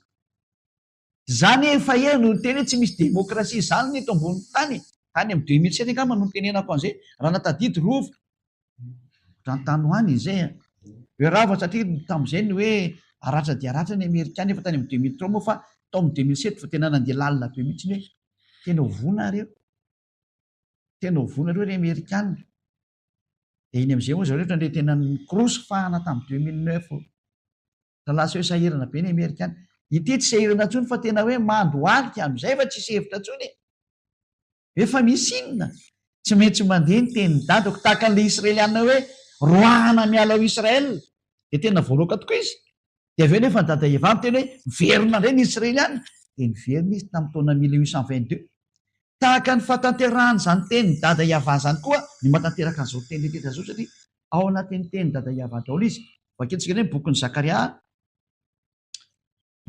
Zany efa eo no teny hoe tsy misy demokrasia zany ny eto ambonin'ny tany. Tany amin'ny 2007 angamba no tenenako an'izay raha natadidy rovo. Ranontany hoany izay. Horava satria tamin'izay ny hoe aratra dia aratra ny Amerikana efa tany amin'ny 2003 moa fa tao amin'ny 2007 fa tena nandeha lalina be mihitsy hoe tena hovona reo. Tena hovona reo ny Amerikana. Dia iny amin'izay moa zareo ilay tena nikrosifahana tamin'ny 2009. Lasa hoe sahirana be ny Amerikana. Ity tsy sahirana intsony fa tena hoe mandohalika amin'izay fa tsisy hevitra intsony. Efa misy inona? Tsy maintsy mandeha ny tenin'ny dadako tahaka an'ilay Israeliana hoe roahana miala ao Israel. Dia tena voaloaka tokoa izy. Dia avy eo nefa ny dada Eva tena hoe verina indray ny Israeliana. Dia niverina izy tamin'ny taona 1822. Tahaka ny fahatanterahana izany tenin'ny dada Eva izany koa ny mahatanteraka an'izao teny rehetra izao satria ao anatin'ny tenin'ny dada Eva daholo izy. Vakentsika ilay bokin'ny Zakaria.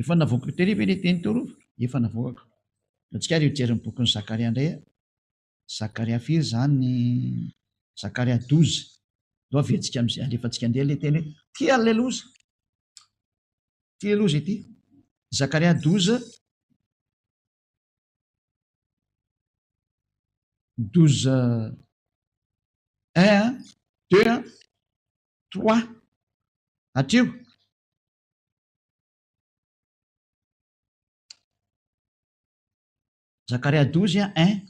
Efa navoaka tery ve ilay teny teo rova? Efa navoaka. Antsika ry hijery ny bokin'ny Zakaria indray. Zakaria firy zany? Zakaria 12. Dao aventsika amin'izay alefantsika andeha ilay teny hoe tia ilay loza. Tia loza ity. Zakaria 12. 12, 1, 2, 3, atrio. Zakaria 12, 1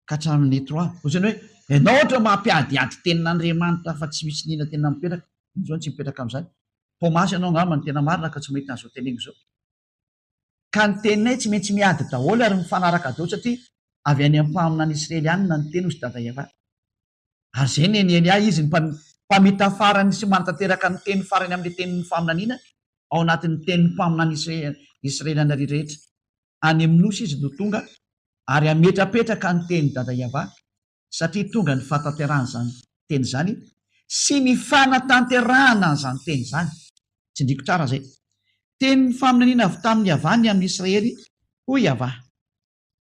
ka hatramin'ny 3. Ohatrany hoe ianao ohatra mampiadiady tenin'Andriamanitra fa tsy misy nina tena mipetraka, zao tsy mipetraka amin'izany. Tomasy ianao angamba ny tena marina ka tsy mahita an'izao teneniko zao. Ka ny teninay tsy maintsy miady daholo ary mifanaraka daholo satria avy any ampaminany Israelianina ny teny hozy dada Eva. Ary zay ny eny ahy izy ny mpamita farany sy manatanteraka ny teny farany amin'ny tenin'ny faminaniana ao anatin'ny tenin'ny mpaminany Israeliana rehetrarehetra. Any amin'ny nosy izy no tonga ary ametrapetraka ny teny dada Eva satria tonga ny fanatanterahana zany teny zany sy ny fanatanterahana zany teny zany. Tsy ndriko tsara zay. Tenin'ny faminaniana avy tamin'ny avany amin'ny Israely hoy Ava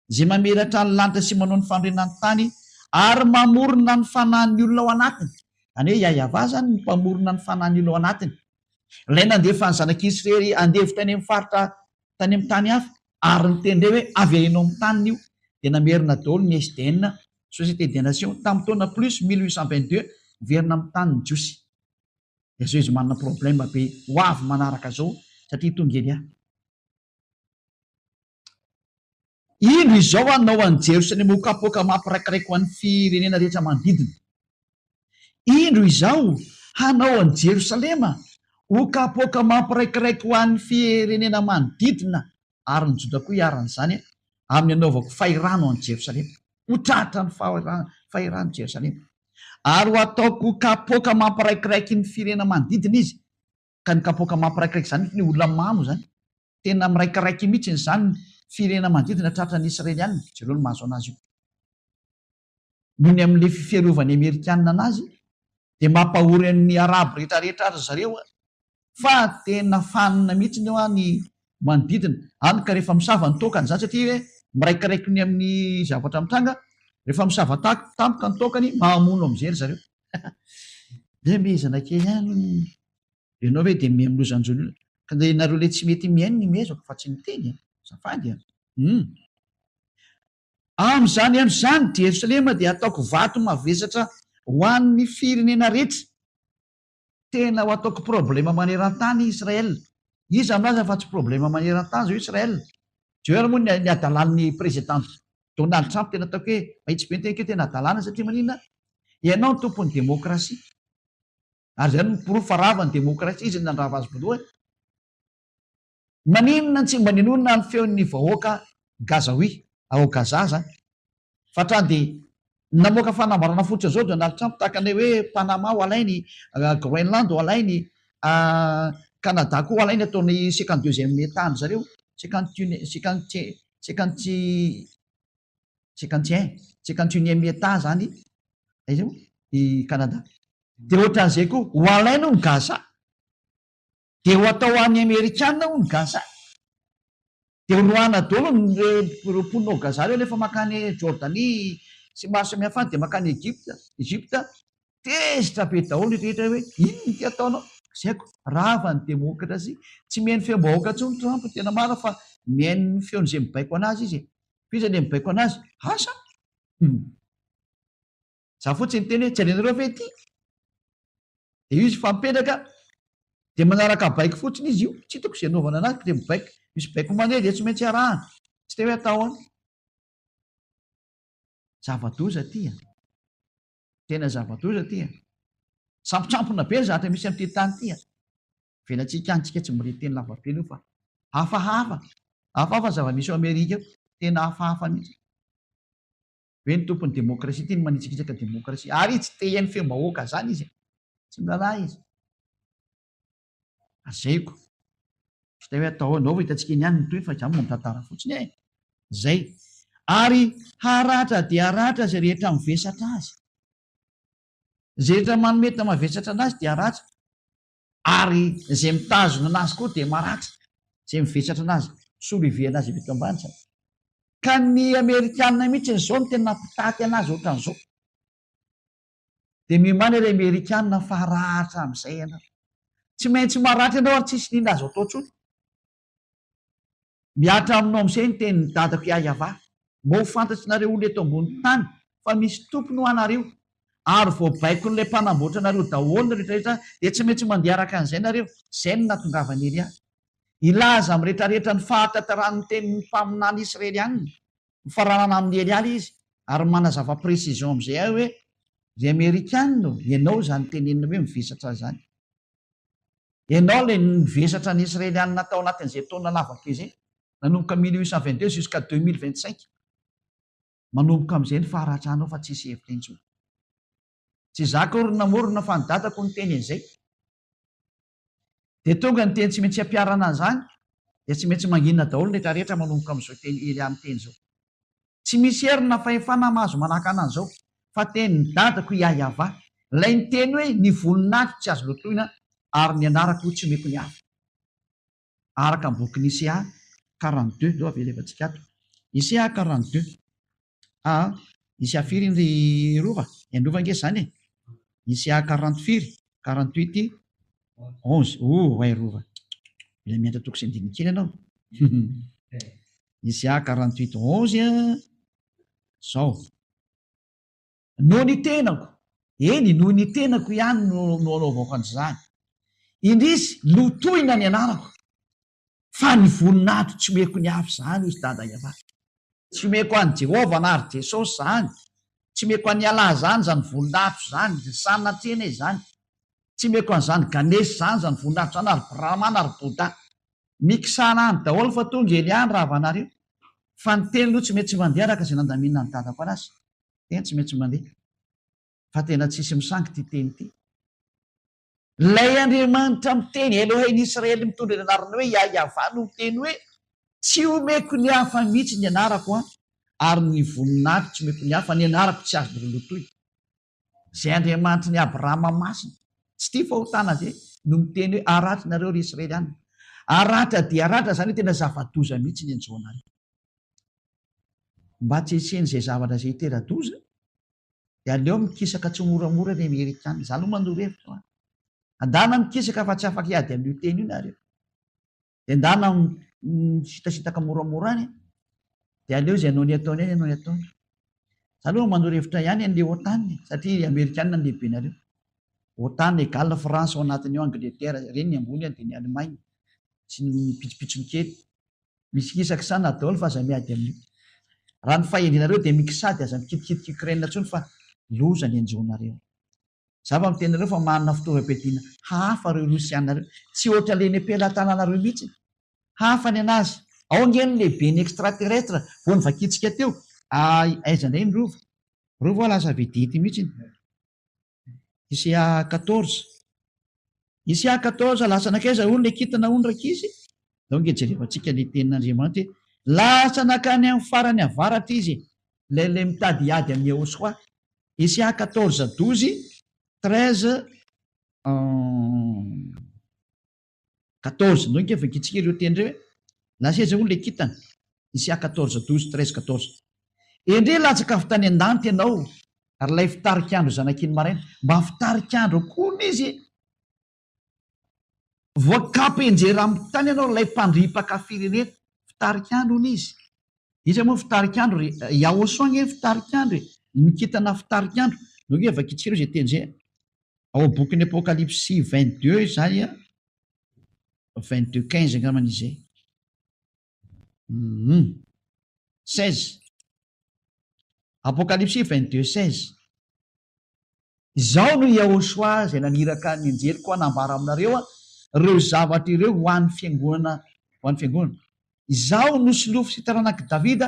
zay mamelatra ny lanitra sy manao ny fandrenany tany ary mamorona ny fanahin'ny olona ao anatiny. Any hoe Iahava zany ny mpamorona ny fanahin'ny olona ao anatiny. Ilay nandefa ny zanak'Israely andevo tany amin'ny faritra tany amin'ny tany hafa ary niteny hoe avereno amin'ny taniny io dia namerina daholo ny SDN, Société des Nations, tamin'ny taona plus 1822 verina amin'ny taniny jiosy. Izao izy manana problème be ho avy manaraka zao satria tonga eny ahy. Indro izao anao an'i Jerosalema ho kapoaka mampiraikiraiky ho an'ny firenena rehetra manodidina. Indro izao hanao an'i Jerosalema ho kapoaka mampiraikiraiky ho an'ny firenena manodidina ary ny Joda koa hiaran'izany amin'ny anaovako fahirano an'i Jerosalema. Ho tratra ny fahirano Jerosalema. Ary ho ataoko kapoaka mampiraikiraiky ny firenena manodidina izy. Ka ny kapoaka mampiraikiraiky zany ny olona mamo zany. Tena miraikiraiky mihitsy zany firenena manodidina tratra ny Israelianina. Jereo no mahazo anazy io. Noho ny amin'ilay fiarovany Amerikanina anazy dia mampahory ny Arabo rehetrarehetra azy zareo fa tena fanina mihitsy ny eo ny manodidina. Any ka rehefa misava ny tokany zany satria hoe miraikiraiky ny amin'ny zavatra mitranga, rehefa misava tampoka ny tokany mahamono amin'izay ry zareo. Dia mihezana kely any ianao hoe dia mihaminozanjolona ka dia nareo le tsy mety mihaino ny mihezako fa tsy miteny safady amin'izany amin'izany Jerosalema dia ataoko vato mavesatra ho an'ny firenena rehetra. Tena ho ataoko problema maneran-tany Israel. Izy aminazy fa tsy problema maneran-tany zao Israel. Jereo moa ny adalan'ny président Donald Trump tena ataoko hoe mahitsy be ny teny tena adalana satria manina ianao ny tompon'ny demokrasia. Ary zany mpirofaravany ny demokrasia izy nandrava azy voaloha. Maninona tsy mba ninonona ny feon'ny vahoaka Gazaoui ao Gaza zany. Fa hatrany dia namoaka fanambarana fotsiny zao Donald Trump tahaka ny hoe Panama ho alainy, Groenland ho alainy, Canada koa ho alainy ataony 52e état zareo, 51e état zany izao i Canada. Dia ohatran'izay koa ho alaina ny Gaza. Dia ho atao amin'ny Amerikanina ho ny Gaza. Dia roana daholo ny mponina Gaza reo rehefa makany Jordanie sy maro samihafa any dia makany Egypta tezitra be daholo rehetra hoe inona ty ataonao? Zaiko rava ny demokrasia tsy mihaino feom-bahoaka intsony Trump tena marina fa mihaino ny feon'izay mibaiko anazy izy. Fiza ilay mibaiko anazy? Asa? Za fotsiny teny hoe tsy alainareo ve ty? Dia izy fampetraka dia manaraka baiko fotsiny izy io. Tsy hitako izay anaovana anazy dia mibaiko. Misy baiko mandeha dia tsy maintsy arahana. Tsy te hoe atao any. Zava-doza ty. Tena zava-doza ty. Sampotsampona be ny zavatra misy amin'ity tany ty. Velantsika antsika tsy mbola teny lava be io fa hafahafa. Hafahafa zava-misy ao Amerika tena hafahafa mihitsy. Hoe ny tompon'ny demokrasia ty ny manitsikitsaka demokrasia. Ary tsy te hihaino feom-bahoaka zany izy. Tsy milalàhy izy. Azayko. Tsy te hoe atao anao hitantsika eny ihany ny toy fa izany mitantara fotsiny e. Zay. Ary haratra dia haratra izay rehetra mivesatra azy. Izay rehetra manometa mavesatra anazy dia haratra. Ary izay mitazona anazy koa dia maratra. Izay mivesatra anazy. Solo iviana azy eto ambany zany. Ka ny Amerikanina mihitsy izao no tena mpitaky anazy ohatran'izao. Dia mimana ilay Amerikanina fa haratra amin'izay ianao. Tsy maintsy maratra ianao ary tsisy nina azo atao tsony. Miatra aminao amin'izay ny tenin'ny dadako Iahava. mba ho fantatsinareo olona eto ambony tany fa misy tompony ho anareo ary voabaiko n'ilay mpanamboatra anareo daholo rehetrarehetra dia tsy maintsy mandeha araka an'izay nareo. Zay no natongavany Elia ilaza amin'ny rehetrarehetra ny fahatantaran'ny tenin'ny mpaminany Israely aniny mifaranana amin'ny Elialy izy ary manazava précision amin'izay ahy hoe ry Amerikanina ianao zany tenenina hoe mivesatra zany, ianao le mivesatra ny Israelianina tao anatin'izay taona lavaka izay nanomboka 1822 jusqu'à 2025 manomboka amin'izay ny faharatranao fa tsisy hevitra intsony. Tsy zaka orona morona fa nidatako ny teny an'izay dia tonga ny teny tsy maintsy ampiarana an'izany dia tsy maintsy manginana daholo rehetrarehetra manomboka amin'izao teny Eliany teny zao. Tsy misy herina fahefana mahazo manakana an'izao fa teny nidadako iayava ilay ny teny hoe ny voninahitry tsy azo lotoina ary ny anarako tsy meko ny hafa araka ny boky Isaya 42 zao avelevantsika ato Isaya 42 Isaya firy ny rova endrova nge zany e Isaya 44 48 11 ay rova mila miantra toko sy andininy kely ianao Isaya 48 11 zao no ny tenako eny no ny tenako ihany no anaovako an'izany indrisy lotoina ny anarako fa ny voninahitro tsy meko ny hafa zany izy dada iava tsy meko any Jehovah na ary Jesosy zany tsy meko any Alà zany zany voninahitro zany sanatrena izany tsy meko an'izany ganesy zany zany voninahitro zany ary Brahma na ary Boda mikisana any daholo fa tonga Eliany ravanareo fa ny teny aloha tsy maintsy mandeha araka izay nandaminana ny dadako anazy teny tsy maintsy mandeha fa tena tsisy misangy ty teny ty. Lay Andriamanitra miteny Eloheny Israely mitondra ny anarana hoe Yahva no miteny hoe tsy omeko ny hafa mihitsy ny anarako ary ny voninahitro tsy omeko ny hafa ny anarako tsy azo lolotoy. Zay Andriamanitra ny Abrahama masina tsy tia fahotana zay no miteny hoe aratra nareo ry Israelianina. Aratra dia aratra zany hoe tena zava-doza mihitsy ny anjoanareo. Mba tsy hisiany zay zavatra zay hitera-doza dia aleo mikisaka tsy moramora ny Amerikanina. Zany no mandoro-hevitra andana mikisaka fa tsy afaka hiady amin'io teny io nareo dia andana misitasitaka moramora any dia aleo zay anao ny ataony any ianao ny ataony. Zany hoe mandoro-hevitra ihany an'le OTAN satria Amerikanina ny lehibe nareo. OTAN égale France ao anatiny ao Angleterre reny ny ambony dia ny Allemagne sy ny pitsopitsony kely misikisaka sana daholo fa aza miady amin'io. Raha ny fahendrinareo dia mikisady aza mikitikitiky Ukraine ntsony fa loza ny anjonareo. Zava mitenareo fa manana fitaovam-piadiana hafa reo Rosianareo tsy ohatra leny ampelantananareo mihitsy hafa ny anazy. Ao ngeny lehibe ny extraterrestre vo nivakitsika teo aiza indray ny rova lasa vedety mihitsy Isaya 14 Isaya 14 lasa nakaiza olona kitana ondrakizy zao nge jerevantsika le tenin'Andriamanitra lasa nakany amin'ny farany avaratra izy le mitady hiady amin'ny Yehosoa. Isaya 14 12 13 14 no nke vakitsika ireo teny reo lasa eza olona kitana Isaya 14 12 13 14 endre latsaka avy tany an-danitra ianao ary lay fitarikandro zanakiny maraina mba fitarikandro koa izy voakapenjera amin'ny tany ianao lay mpandripaka firenena fitarikandro izy izy moa fitarikandro Yahosoa nge fitarikandro nikitana fitarikandro no nge vakitsika ireo zay teny zay ao boky ny Apocalypse 22 zany 22 15 angambany izay 16 Apocalypse 22 16 izao no Yahosoa zay naniraka ny anjely koa nambara aminareo reo zavatra ireo ho an'ny fiangonana izao no silofo sy taranaki Davida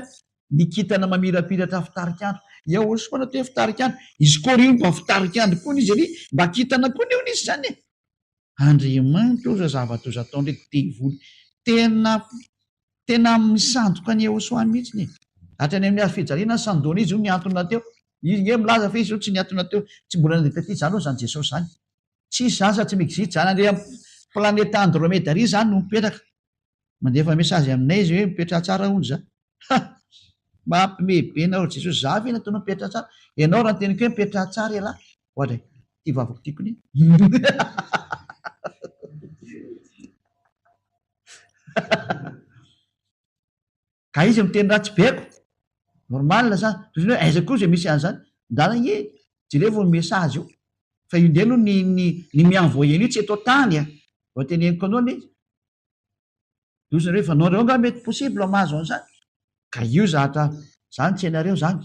nikitana mamirapiratra fitarikandro. Yahosoa natao hoe fitarikandro izy koa rio mba fitarikandro koa izy ry mba kitana koa ny izy zany Andriamanitra oza zavatra ozy atao ndraiky devoly tena misandoka ny Yahosoa mihitsy ny hatrany amin'ny azo fijaliana sandona izy io ny antony nateo izy nge milaza fa izy io tsy ny antony nateo tsy mbola nandeha taty zany zany Jesosy zany tsisy zany sa tsy mexite zany andre planeta Andromeda ry zany no mipetraka mandefa mesazy aminay izy hoe mipetra tsara hony za mampimebe na ry Jesosy za ve nataonao mipetra tsara ianao raha teniko hoe mipetra tsara iala ohatra ty vavako tiakony ka izy miteny ratsy beko normal zany aiza koa zay misy an'zany ndana e jereo vao message io fa io ndray aloha ny mienvoyer io tsy atao tany vao teneniko anao le dozany rehefa anao reo nga mety possible mahazo an'zany ka io zatra zany tsy hainareo zany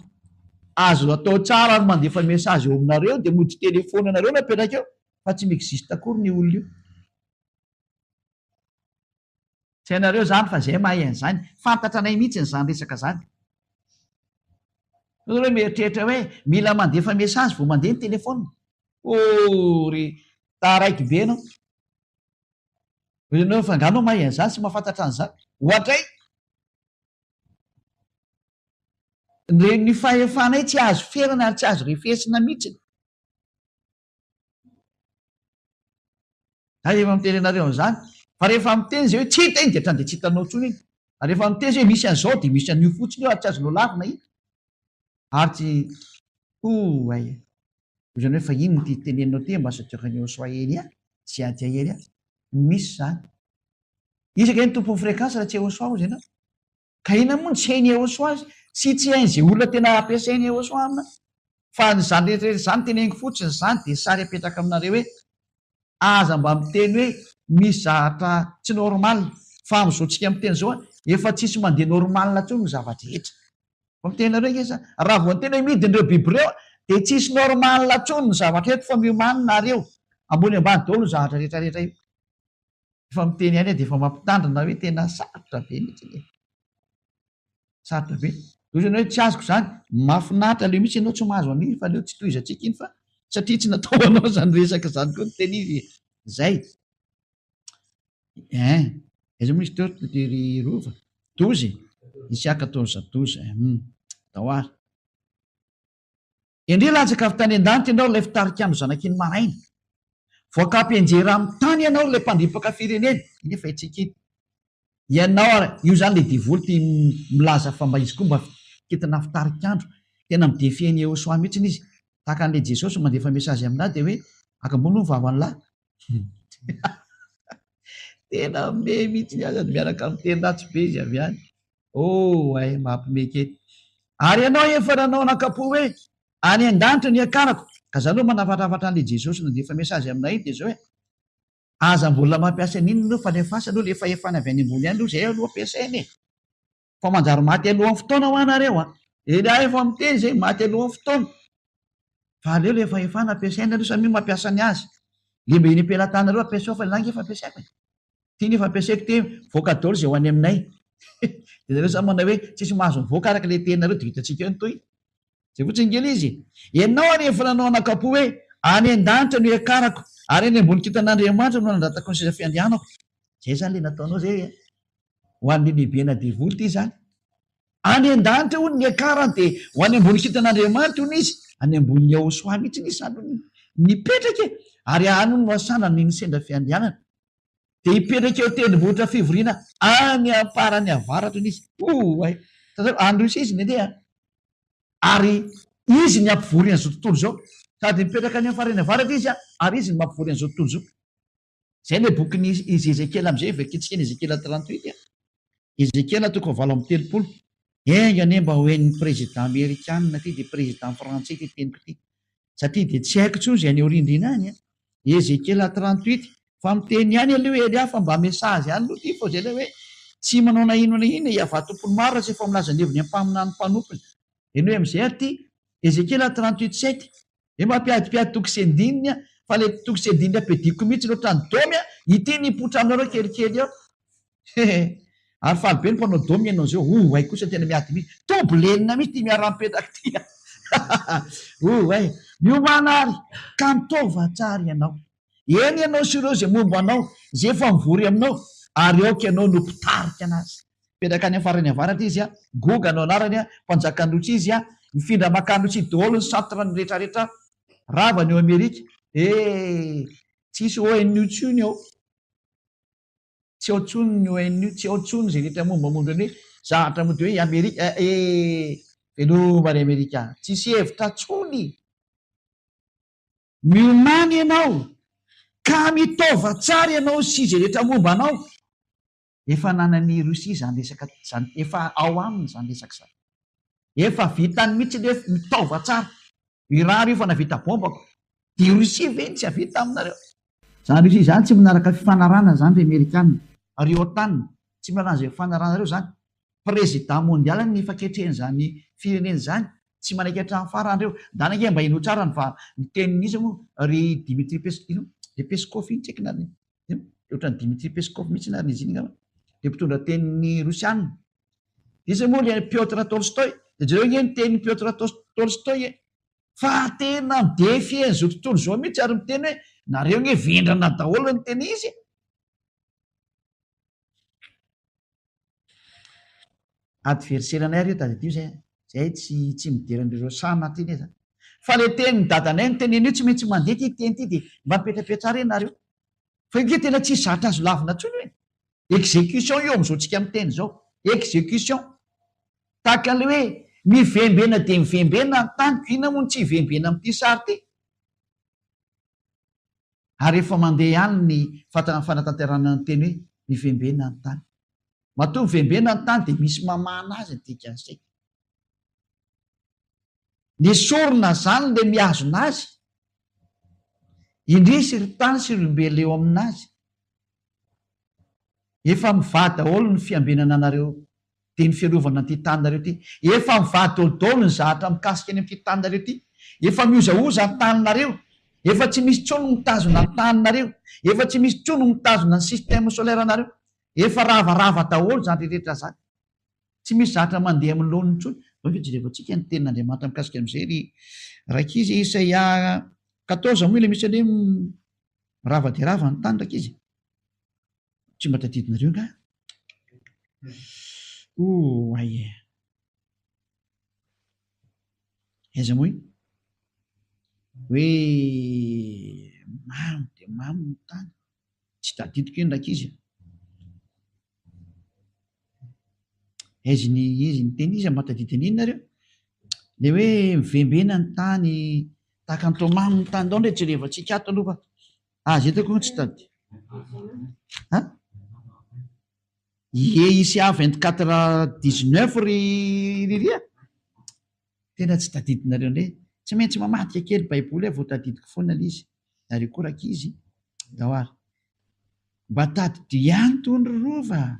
azo atao tsara ary mandefa message eo aminareo de mody telefony anareo napetraka eo fa tsy miexiste akory ny olona io tsy hainareo zany fa zay mahay an'zany fantatra anay mihitsy n'zany resaka zany hoe mieritreritra hoe mila mandefa message vao mandeha ny telefona ry taraiky be anao anao fa nganao mahay an'zany sy mahafantatra an'zany ohatray ny fahefanay tsy azo ferana ary tsy azo refesina mihitsy ay efa miteny anareo an'zany fa rehefa miteny zay hoe tsy hita iny de trany de tsy hitanao tsony iny ary rehefa miteny zay hoe misy an'zao de misy an'io fotsiny eo ary tsy azonao lavina iny ary tsy ay zany hoe fa iny ty teneninao ty mba satrokany soahely a tsy adyahely a misy zany isaka ny tompon'ny fréquence raha tsy eosoa ozy ianao ka ina moa ny tsy hainy eosoa azy sy tsy hainy zay olona tena ampiasainy eosoa amina fa nyzany rehetrarehetra zany teneniko fotsiny zany de sary apetraka aminareo hoe aza mba miteny hoe misy zahatra tsy normal fa am'izao tsika miteny zao a efa tsisy mandeha normal tsony ny zavatra rehetra fa mitenareo nkesa raha vo antena midin'ireo biby reo de tsisy normal tsony ny zavatra eto fa miomanina reo ambony ambany daolo zavatra rehetrarehetra io efa miteny any de efa mampitandrina hoe tena sarotra be mihitsy sarotra be ozany hoe tsy azoko zany mafinahitra leo mihitsy ianao tsy mahazo an'iny fa leo tsy toizatsika iny fa satria tsy natao anao zany resaka zany koa ny teny izy zay aiza moa izy teo tery rova dozy isiaka taony zadozy daoary indre latsaka avy tany an-danitra ianao lay fitarika andro zanakiny maraina voakampyenjera amin'ny tany ianao lay mpandripaka firenena iny efa itsika iny ianao io zany le divoly ty milaza fa mba izy koa mba kitina fitarika andro tena midefieny eo soa mihitsiny izy tahaka an'le jesosy mandefa message aminazy de hoe akambony ny vavan'lahy tena me mihitsy ny azy ady miaraka miteny ratsy be izy avy any ay mampimekety ary ianao efa nanao nakapo hoe any an-danitra ny akarako ka zany hoe manavatravatra an'le jesosy nandefa message aminay iny de zao hoe aza mbola mampiasa n'iny no fa lefasa aloha le fahefana avy any ambony any aloha zay aloha ampiasainy fa manjary maty alohan'ny fotoana ho anareo eny efa miteny zay maty alohan'ny fotoana fa aleo le fahefana ampiasaina aloha samy mampiasa ny azy le mbe iny ampelantanareo ampiasao fa langy efa ampiasaiko tiany efa ampiasaiko te voaka daolo zay ho any aminay de zareo samy mana hoe tsisy mahazo mivoaka araka le teninareo de hitatsika eny toy zay fotsiny ngely izy ianao arehefa nanao anakapo hoe any an-danitra no akarako ary eny ambony kitan'andriamanitra no nandatako ny seza fiandianako zay zany le nataonao zay ho an'le lehibe na devoly ty zany any an-danitra ho ny akarany de ho any ambony kitan'andriamanitra hony izy any ambony aosoa mihitsy ny izy any nipetraka ary ano no asana ny sendra fiandianana de hipetraka eo tendrombohitra fivoriana any amparany avaratra ny izy ay androisa izy ny andeha ary izy ny ampivory an'izao tontolo zao sady mipetraka any amfarany avaratra izy ary izy ny mampivory an'izao tontolo zao zay le bokyny izy ezekela am'izay vakitsika ny ezekela 38 ezekela toko valo amby telopolo engane mba hoen'ny président amérikanina ty de président français ty teniko ty satria de tsy haiko tsony zay any orindrina any ezekela 38 fa miteny any aleo ely afa mba message any lo ty fa zay le hoe tsy manao na ino na ina iava tompony maro raha tsy efa milaza ny heviny ampaminany mpanompoly eny hoe am'izay aty ezekela 38:7 e mampiadipiady toko sy andininy fa le toko sy andininy apediko mihitsy loatra ny domy ity nipotra aminareo kelikely ao ary falibe ny mpanao domy ianao zao ay kosa tena miady mihitsy tobolenina mihitsy ty miara-mipetaka ty ay miomana ary ka mitova tsara ianao eny ianao sy ireo zay momba anao zay efa mivory aminao ary aoka ianao no mpitarika anazy petraka any afarany avaratra izy goga anao anarany mpanjakandrotsy izy mifindra makandrotsy daholo ny centre ny rehetrarehetra ravany eo amerika tsisy ONU tsony ao tsy ao tsony ny ONU tsy ao tsony zay rehetra mombamondra ny hoe zavatra mody hoe amerika velomany amerika tsisy hevitra tsony miomany ianao ka mitova tsara ianao sy zay rehetra momba anao efa nanany Rosia zany resaka zany efa ao aminy zany resaka zany Efa vitany mihitsy le mitaova tsara. Irary io fa navita bombako. Dia Rosia ve tsy havita aminareo? Zany Rosia zany tsy manaraka fifanarana zany re Amerikanina. Ary OTAN tsy miarana izay fifanarana reo zany. Président mondial ny faketrehany zany firenena zany. Tsy manaiky hatramin'ny farany reo. Danake mba ino tsara ny fa ny tenin'izy moa ry Dimitri Peskov iny tseky nariny. Ohatran'ny Dimitri Peskov mihitsy nariny izy iny ngamba. Dia mpitondra tenin'ny Rosianina. Izy moa le Piotr Tolstoy. Dia jereo ny tenin'ny Piotr Tolstoy fa tena midefy zao tontolo zao mihitsy ary miteny hoe nareo ny vendrana daholo ny teny izy. Adversaire-nay reo tadidio zay tsy mideran'ireo sana ty ne zany. Fa le teny dadanay ny teneny io tsy maintsy mandeha ty teny ty dia mba mipetrapetra reny nareo. Fa io tena tsy zatra azo lavina ntsony hoe exécution io am'izao tsika miteny zao. Exécution. Tahaka an'le hoe mivembena dia mivembena ny tany, ina moa tsy hivembena amin'ity sary ty. Ary efa mandeha ihany ny fanatanterana ny teny hoe mivembena ny tany. Matoa mivembena ny tany dia misy mamana azy ny dikan'izay. Ny sorona zany le miazona azy, indrisy ry tany sy ry olombelona eo aminazy. Efa mivady daholo ny fiambenana anareo dia ny fiarovana an'ity taninareo ty. Efa mivady daolodaholo ny zahatra mikasika any amin'ity taninareo ty. Efa miozaoza ny taninareo. Efa tsy misy tsono mitazona ny taninareo. Efa tsy misy tsono mitazona ny système solaire nareo. Efa ravarava daholo zany rehetra zany. Tsy misy zahatra mandeha amin'ny loniny tsony. Fa jerevantsika ny tenin'Andriamanitra mikasika amin'izay ry raika izy Isaia 14 moa ilay misy hoe rava dia rava ny tany raika izy. Tsy mba tadidinareo nga? Aie. Aiza moa iny? Hoe mamy dia mamy ny tany. Tsy tadidiko iny raika izy. Izy ny teny izy matadidiny iny nareo. Le hoe mivembena ny tany tahaka ny tomamy ny tany dao ndre jerevantsika ato aloha fa azy etako tsy tady. Isaia 24:19 ry ria. Tena tsy tadidinareo ndre. Tsy maintsy mamadika kely baiboly vao tadidiko foana izy. Ary koa raka izy dahoary. Mba tadidio ihany tony ry rova.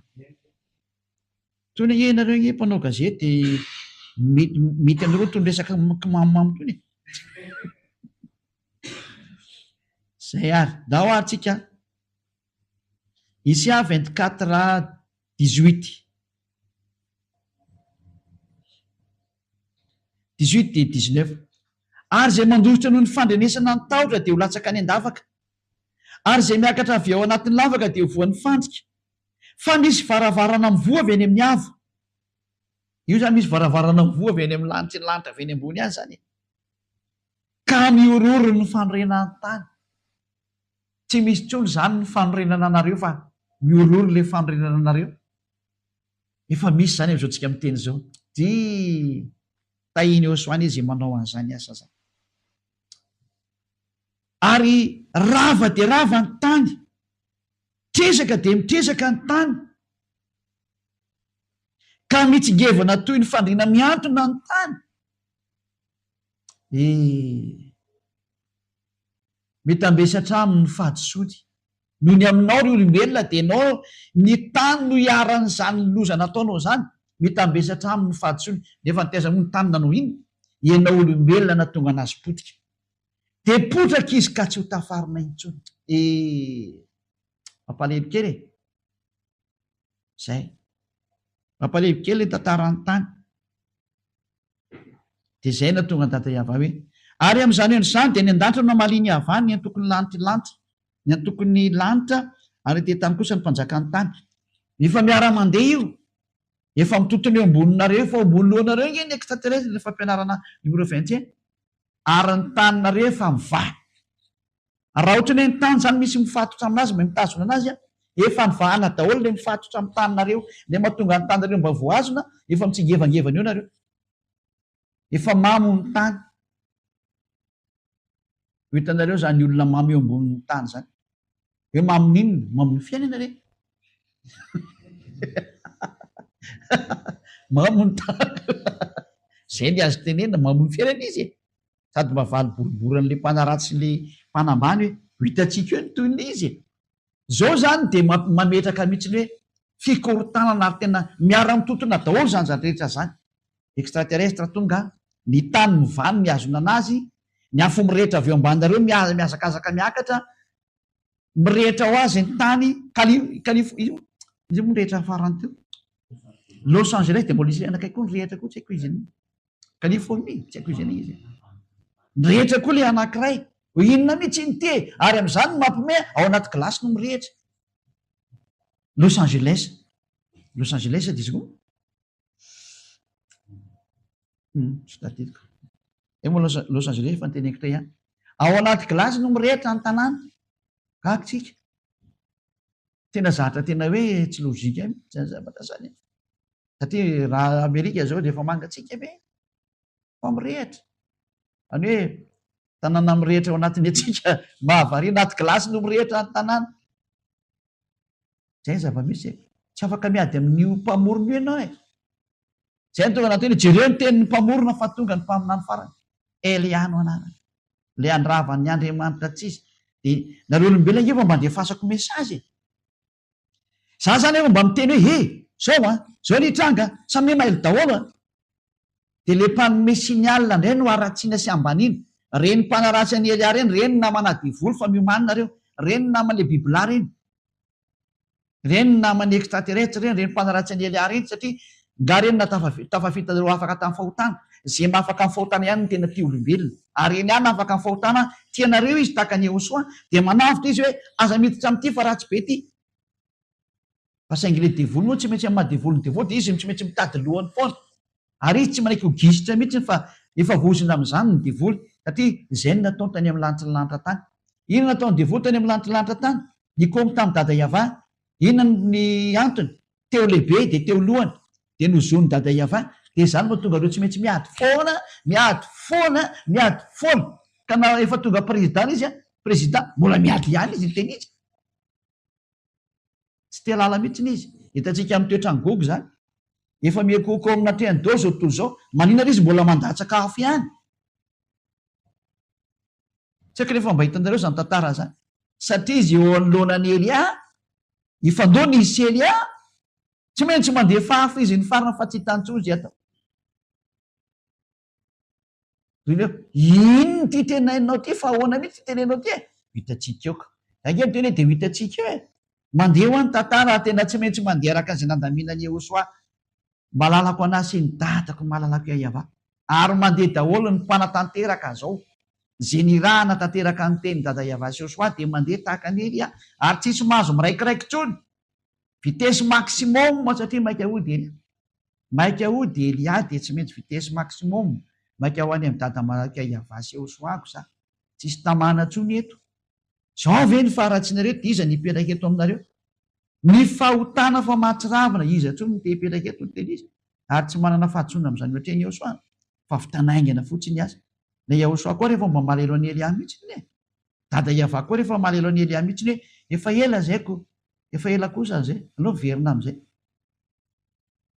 Tony enareo ny mpanao gazety mety anareo tony resaka mamimamy tony. Zay ary dahoary tsika. Isaia 24:18. 18 dia 19. Ary izay mandositra noho ny fandrenesana ny tahotra dia ho latsaka any an-davaka. Ary izay miakatra avy ao anatin'ny lavaka dia ho voan'ny fandrika. Fa misy varavarana mivoa avy any amin'ny avo. Io zany misy varavarana mivoa avy any amin'ny lanitra ny lanitra avy any ambony any zany. Ka miororo ny fanorenana ny tany. Tsy misy tsony zany ny fanorenana anareo fa miororo ilay fanorenana anareo. Efa misy zany amin'izao tsika miteny izao. Tahiny eo soany izy manao an'izany asa zany. Ary rava dia rava ny tany. Tresaka dia mitresaka ny tany. Ka mitsingevana toy ny fandriana miantona ny tany. Mety ambesa hatramin'ny ny fahadisoany. Noho ny aminao ry olombelona dia ianao ny tany no hiaran'izany loza nataonao zany. Mety ambesa hatramin'ny ny fahadisoany. Nefa nitaiza moa ny tany nanao iny? Ianao olombelona na tonga anazy potika. Dia potraka izy ka tsy ho tafarina intsony. Mampalahelo kely e. Zay. Mampalahelo kely tantaran'ny tany. Dia zay na tonga data iava hoe. Ary amin'izany izany dia ny an-danitra no maliny avany ny antokony lanitra. Ny antokony lanitra ary ty tany kosa ny mpanjakan'ny tany. Efa miara-mandeha io. Efa mitotony eo amboninareo, efa ambony lohanareo ny extraterrestre ny fampianarana numéro 21. Ary ny taninareo efa mivaha. Raha ohatra ny tany zany misy mifatotra aminazy, mba mitazona anazy, efa nivahana daholo le mifatotra amin'ny taninareo, le mahatonga ny taninareo mba voazona, efa mitsingevangevana eo nareo. Efa mamo ny tany. Ho hitanareo zany olona mamy eo ambonin'ny tany zany. Hoe mamoninona? Mamono fiainana re. Mamono tany. Zay ny azo tenena mamono fiainana izy sady mavalo boriboran'le mpanaratsy sy le mpanambany hoe hitatsika eo ny toy ny izy zao zany de mametraka mihitsiny hoe fikorontanana ary tena miara mitotona daholo zany zany rehetra zany extraterrestre tonga ny tany mivany miazona anazy ny afo mirehitra avy eo ambanareo miazakazaka miakatra mirehitra ho azy ny tany izy mirehitra farany teo Los Angeles de mbola izy anakay koa nyrehitra koa tsy haiko izy Californie tsy haiko izy izy mirehitra koa le anankiray ho inona mihitsy ny te ary am'izany mampime ao anaty glasy no mirehitra Los Angeles de izy koa tsy tadidiko moa Los Angeles fa nyteneniko teo ihany ao anaty glasy no mirehitra ny tanàna kakitsika tena zatra tena hoe tsy lozika tsy zavatra zany satria raha Amerika zao de efa mangatsika be fa mirehitra any hoe tanàna mirehitra ao anatiny atsika mahavary anaty glasy no mirehitra ny tanàna zay zava-misy tsy afaka miady amin'io mpamorona io ianao zay ny tonga anaty hoe jereo ny tenin'ny mpamorona fa tonga ny mpaminany farany Eliano anarany le andravany Andriamanitra tsisy de nareo olombelona ngefa mba andefasako mesazy za zany efa mba miteny hoe zao ny tranga samy maily daholo de le mpanome sinialina ndray no aratsiana sy ambaniny reny mpanaratsy any Elia reny reny namana divolo fa miomaninareo reny naman'le bibla reny reny naman'ny extraterrestre reny mpanaratsy any Elia reny satria nga reny na tafafitareo afaka tamin'ny fahotana zay mahafaka amin'ny fahotana ihany ny tena tia olombelona ary eny ihany afaka amin'ny fahotana tianareo izy taka ny Ehosoa de manavitra izy hoe aza miditra am'ty fa ratsy be ty fa saingy le devolo moa tsy maintsy amin'ny mahadevolony devolo de izy tsy maintsy mitady lohany foana ary izy tsy manaiky ho gisitra mihitsy fa efa vozina am'izany ny devoly satria zay ny nataony tany amin'ny lanitra ny lanitra tany ino nataony devoly tany amin'ny lanitra lanitra tany nikomy tamin'ny dada Iava inona ny antony teo lehibe de teo lohany de nozony dada Iava de zany mo tonga reo tsy maintsy miady foana ka na efa tonga président izy président mbola miady ihany izy nyteny izy tsy te lala mihitsy izy hitatsika amin'ny toetrany gogo zany efa miekoko amina treandao zao tontolo zao maninona izy mbola mandatsaka afo ihany tsy haiko rehefa mba hitanareo zany tantara zany satria izy eo anoloanany Elia ifandona izy sy Elia tsy maintsy mandefa afo izy ny farana fa tsy hitantsozy atao ino ty tenainao ty fa ahoana mihitsy ty tenenao ty hitatsika eoka angeny teny hoe de hitatsika eo mandeha ho any tantara tena tsy maintsy mandeha araka an'izay nandaminany Ehosoa malalako anazy sy ny dadako malalako Iava ary mandeha daholo ny mpanatanteraka zao zay ny rahana tanteraka ny teny dada Iava sy Ehosoa de mandeha tahaka ny Elia ary tsisy mahazo miraikiraiky tsony vitesy maximum satria maika hody Elia de tsy maintsy vitesy maximum maika ho any amin'ny dada malaka Iava sy Ehosoako za tsisy tamana tsony eto zao ve ny faratsinareo de iza nipetraka eto aminareo ny fahotana fa mahatsiravina iza tsony te hipetraka eto ny teny izy ary tsy manana fahatsona am'izany ohatreny Ehosoa fa fitanaingana fotsiny azy le Ehosoa koa rehefa mba malelo any Elia mihitsy dada Iava koa rehefa malelo any Elia mihitsy hoe efa ela zaiko efa ela kosa zay aleo verina am'izay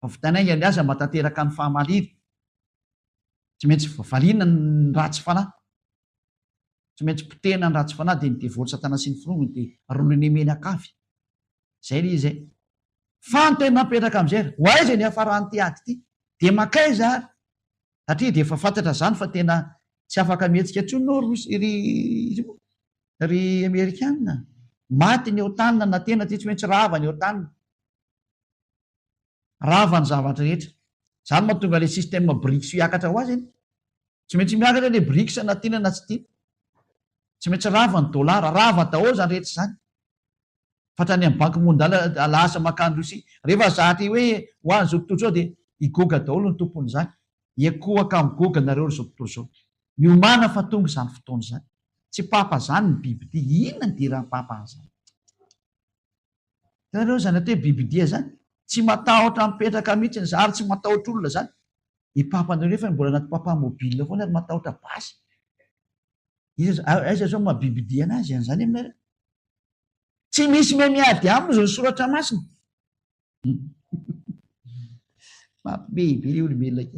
fa fitanaingany azy mba tanteraka ny fahamaliry tsy maintsy valina ny ratsy fanahy tsy maintsy potena ny ratsy fanahy de ny devoly satana sy ny firongony de rolony emeny akavy zay le izay fa ny tena napetraka am'izay ho aiza ny afarany ty ady ty de makaiza ary satria de efa fantatra zany fa tena tsy afaka mihetsika tsony ry Amerikanina maty ny eo tanina na tena ty tsy maintsy rava ny eo tanina rava ny zavatra rehetra zany mahatonga le système BRICS hiakatra ho azy eny tsy maintsy miakatra le BRICS na tiana na tsy tiana tsy maintsy rava ny dolara rava daholo zany rehetra zany fatrany amin'ny banky mondial lasa makany Rosia rehefa zatra hoe ho any zao tontolo zao de igoga daholo ny tompony zany ekoaka migoga nareo zao tontolo zao miomana fa tonga zany fotoana zany tsy papa zany ny biby ty inona ny diran'ny papa zany nareo zany atao hoe biby dia zany tsy matahotra mipetraka mihitsy ny zary tsy matahotra olona zany ipampanareo nefa mbola anaty papa mobile foana ary matahotra basy aiza zao mahabibidia anazy an'izany aminareo tsy misy me miady aminy zao ny soratra masina mampibehibe le olombelona ke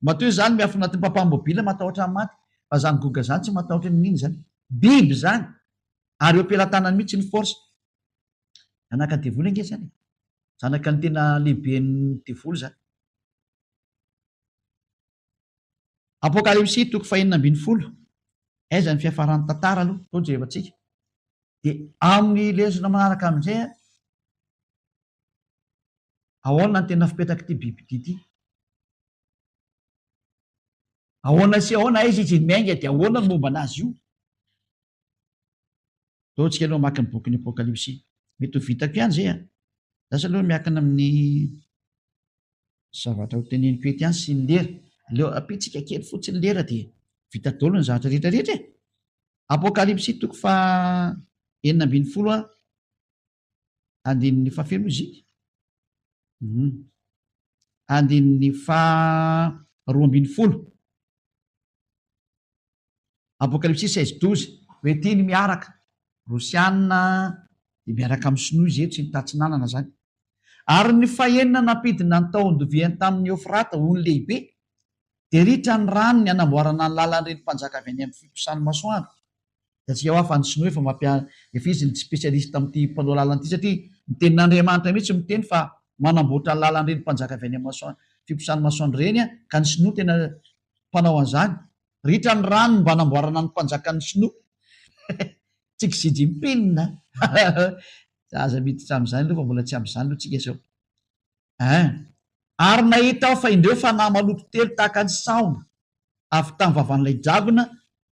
matoy zany miafo anatin'ny pampamobila matahotra ny maty fa zany goga zany tsy matahotra ny niny zany biby zany ary eo ampelantanany mihitsy ny force zanaka ny devoly ange zany zanaka ny tena lehiben'ny devoly zany. Apokalypsy 5:10 aiza ny fiafaran'ny tantara aloha to jerevantsika de amin'ny lesona manaraka amin'izay ahoana ny tena fipetraka ity bibidia ity, ahoana sy ahoana izy izy miainga de ahoana ny momba anazy io. To tsika aloha maka ny bokin'ny apokalypsy mety ho vitako ihany zay zasa aloha miakina amin'ny zavatra ho teneniko ety ihany sy ny lera aleo apitsika kely fotsiny lera de vita daholo ny zavatra rehetrarehetra e. Apokalypsy 6:10 andininy fafelo izy andininy 12. Apokalypsy 16:12 hoe tiny miaraka rosianina de miaraka amin'ny sinoa izy eto sy ny tatsinanana zany ary ny fahenina nampidina ny taondoviany tamin'ny Eufrata ho ny lehibe de ritra ny rano ny anamboarana ny lalan'ireny mpanjaka avy any amin'ny fiposany masoandro. Da tsika ho afa ny sinoa efa efa izy ny spesialista amin'ity mpanao lalana ity satria ny tenin'Andriamanitra mihitsy miteny fa manamboatra ny lalan'ireny mpanjaka avy any amin'ny fiposany masoandro reny ka ny sinoa tena mpanao an'izany. Ritra ny rano mba anamboarana ny mpanjaka ny sinoa tsy Xi Jinping zaza miditra amin'izany aloha fa mbola tsy amin'izany aloha tsika zao. Ary nahita aho fa indreo fanahy maloto telo tahaka ny saona avy tamin'ny vavan'ilay dragona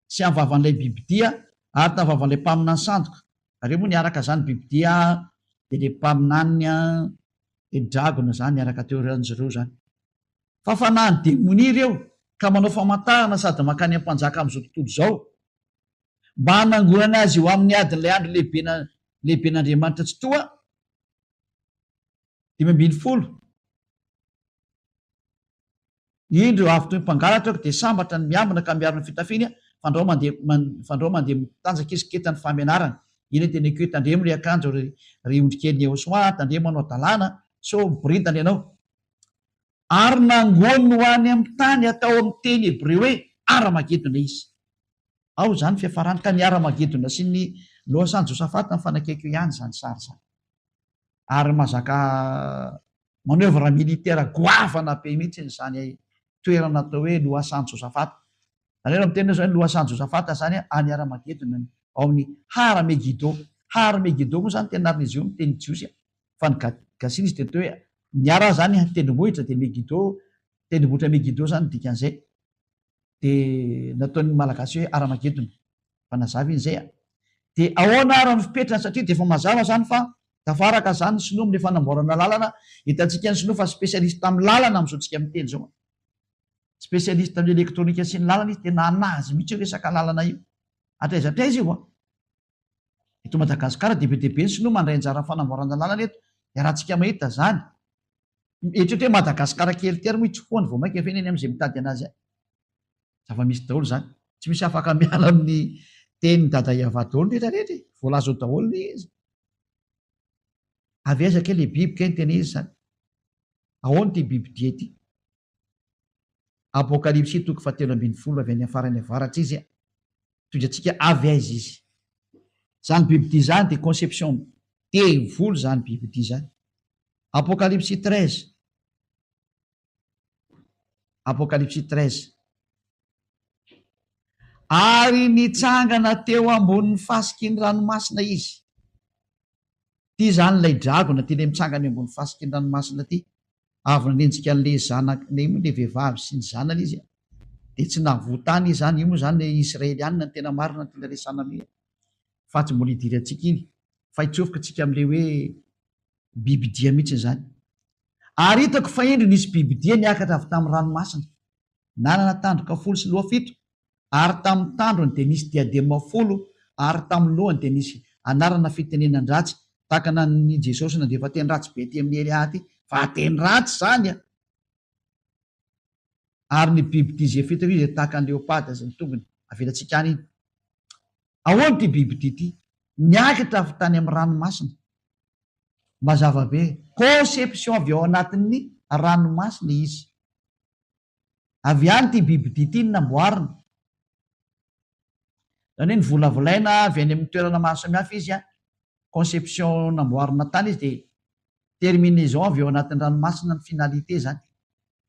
sy amin'ny vavan'ilay bibidia ary tamin'ny vavan'ilay mpaminany sandoka. Areo moa niaraka zany bibidia de le mpaminany le dragona zany niaraka teo ran'zareo zany. Fa fanahy ny demonia ireo ka manao famantarana sady makany am-panjaka amin'izao tontolo zao mba hanangonana azy eo amin'ny adin'ilay andro lehiben'Andriamanitra tsy toa 5:10 indro avy toy ny mpangalatra de sambatra ny miambina ka miaro ny fitafiny fandrao mandeha mitanjaka izy ketany famenarana iny teny ko tandremo le akanjo ry ondrikely Eosoa tandremo anao dalàna so miboridana ianao ary nangony ho any amin'ny tany atao amin'ny teny hebreo hoe Aramagedona izy. Ao zany fiafarany ka ny Aramagedona sy ny lohasan Josafata ny fanakaiky ihany zany sary zany ary mazaka manœuvre militaire goavana be mihitsy zany toerana atao hoe lohasan Josafata. Zany miteny zany lohasan Josafata zany any Aramagedona ao amin'ny Harmegido moa zany tenarin'izy io miteny jiosy fa ny gasiny izy de atao hoe niara zany tendrombohitra de Megido tendrombohitra Megido zany dikan'izay de nataon'ny malagasy hoe Aramagedona fanazavy in'izay de ahoana ara ny fipetrany satria de efa mazava zany fa tafaraka zany sinoa am'le fanamboarana lalana hitantsika ny sinoa fa spesialista amin'ny lalana am'izao tsika miteny zao spesialista amin'ny elektronika sy ny lalana izy tena anazy mihitsy resaka lalana io atraizatraiza io eto Madagasikara de be ny sinoa mandray anjara fanamboarana lalana eto de raha tsika mahita zany etrehatra hoe Madagasikara kely tery mo itsofoany vao mainka efa eny am'izay mitady anazy zava-misy daholo zany tsy misy afaka miala amin'ny teny dada iava daholo rehetrarehetra voalazo daholo le izy avy aiza ke le biby ke ny tena izy zany ahoany ty bibidia ity. Apokalypsy 7:10 avy any afarany avaratra izy tondratsika avy aiza izy zany bibidia zany de conception devolo zany bibidia zany. Apokalypsy 13 ary nitsangana teo ambonin'ny fasiky ny ranomasina izy. Ty zany lay dragona ty le mitsangana ambon'ny fasiky ny ranomasina ty avy nanenjika an'le zanaka le vehivavy sy ny zanany izy de tsy navotany izy zany io moa zany le Israelianina ny tena marina tena resana amin'io fa tsy mbola hidiry antsika iny fa hitsofoka atsika am'le hoe bibidia mihitsy zany. Ary hitako fa indro nisy bibidia niakatra avy tamin'ny ranomasina nanana tandroka 10 sy loha 7 ary tamin'ny tandrony de nisy diadema 10 ary tamin'ny lohany de nisy anarana fitenenan-dratsy takana ny Jesosy na de efa teny ratsy be ty amin'ny Elia ty fa teny ratsy zany ary ny bibidia zay fitako izy tahaka ny leopada zay ny tongony avelatsika any iny. Ahoany ty bibidia ty niakatra avy tany amin'ny ranomasina mazava be conception avy ao anatin'ny ranomasina izy avy any ty biby ditiny namboarina. Zany hoe ny volavolaina avy any amin'ny toerana maro samihafa izy a, conception namboarina tany izy de terminaison avy eo anatin'ny ranomasina ny finalité zany.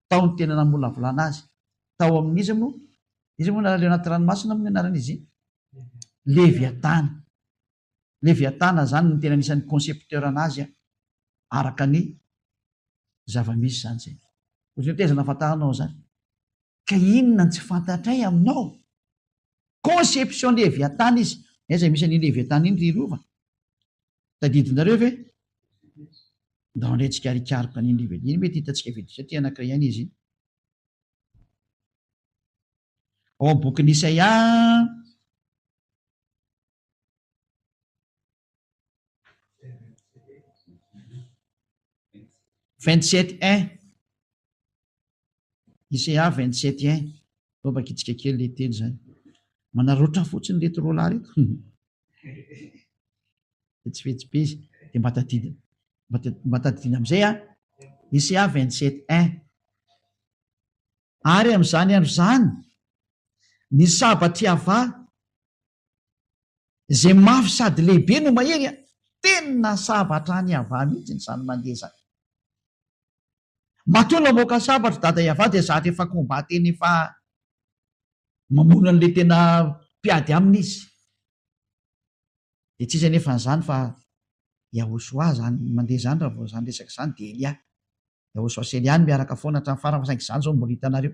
Tao ny tena namolavolana azy. Tao amin'izy moa naraleo anaty ranomasina amin'ny anaran'izy Leviatana. Leviatana zany ny tena anisan'ny concepteur anazy a, araka ny zava-misy zany zay. Ohatrany tezana afantaranao zany. Ka inona tsy fantatray aminao? Conception Leviatana izy. Zay misy an'iny Leviatana iny rirova. Tadidinareo ve? Ndao ndretsika arikaroka an'iny Leviatana. Iny mety hitantsika viditra satria anankiray ihany izy. Ao amin'ny boky n'Isaia 27:1. Isaia 27:1. Bakitsika kely le teny zany. Manaroatra fotsiny le trola reto. Fetsifetsy izy de mba tadidina am'izay a. Isaia 27:1. Ary amin'izany andro zany ny sabatry ava zay mafy sady lehibe no mahery a, tena sabatra any ava mihitsy ny zany mandeha zany. Matola moka sabatra dada iava dia zatra efa kombateny efa mamona an'le tena mpiady aminy izy. De tsisy anefa n'izany fa Yahosoa zany mandeha zany raha vao zany resaka zany de Elia. Yahosoa sy Elia miaraka foana hatramin'ny farany fa saingy zany zao mbola hitanareo.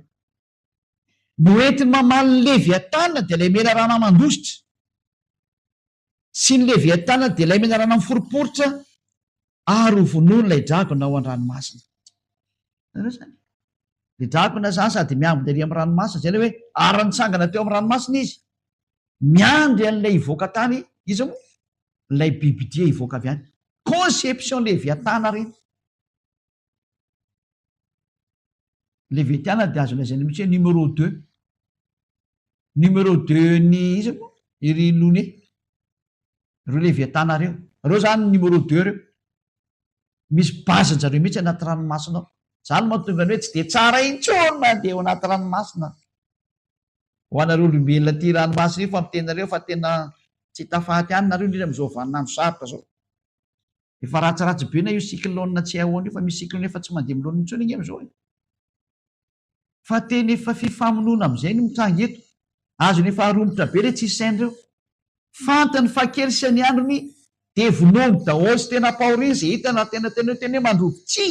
No entiny mamaly ny Leviatana dia ilay mena rano amandositra. Sy ny Leviatana dia ilay mena rano amiforiporitra ary ho vonoiny ilay dragona ao an-dranomasina. Le dragona zany sady miamby ery amin'ny ranomasina, zay le hoe ara-nitsangana teo amin'ny ranomasina izy. Miandry an'ilay hivoaka tany izy moa, ilay bibidia hivoaka avy any. Conception Leviatana reny. Leviatana dia azo lazaina mihitsy hoe numéro 2. Numéro 2 ny izy moa, iry lone. Reo Leviatana reo. Reo zany numéro 2 reo. Misy bazin-jareo mihitsy anaty ranomasina ao. Zany mahatonga ny hoe tsy de tsara intsony mandeha ao anaty ranomasina. Ho anareo olombelona ty ranomasina io fa mitenareo fa tena tsy tafaty any nareo indrindra amin'izao vaninandro sarotra zao. Efa ratsiratsy be na io cyclone tsy ahoana io fa misy cyclone efa tsy mandeha milona intsony iny amin'izao. Fa tena efa fifamonoana amin'izay no mitranga eto. Azo ny faharomotra be re tsisy sain'ireo. Fantany fa kely sy ny androny de vonomy daholo sy tena paoriny izay hitana tena hoe mandrovy tsi.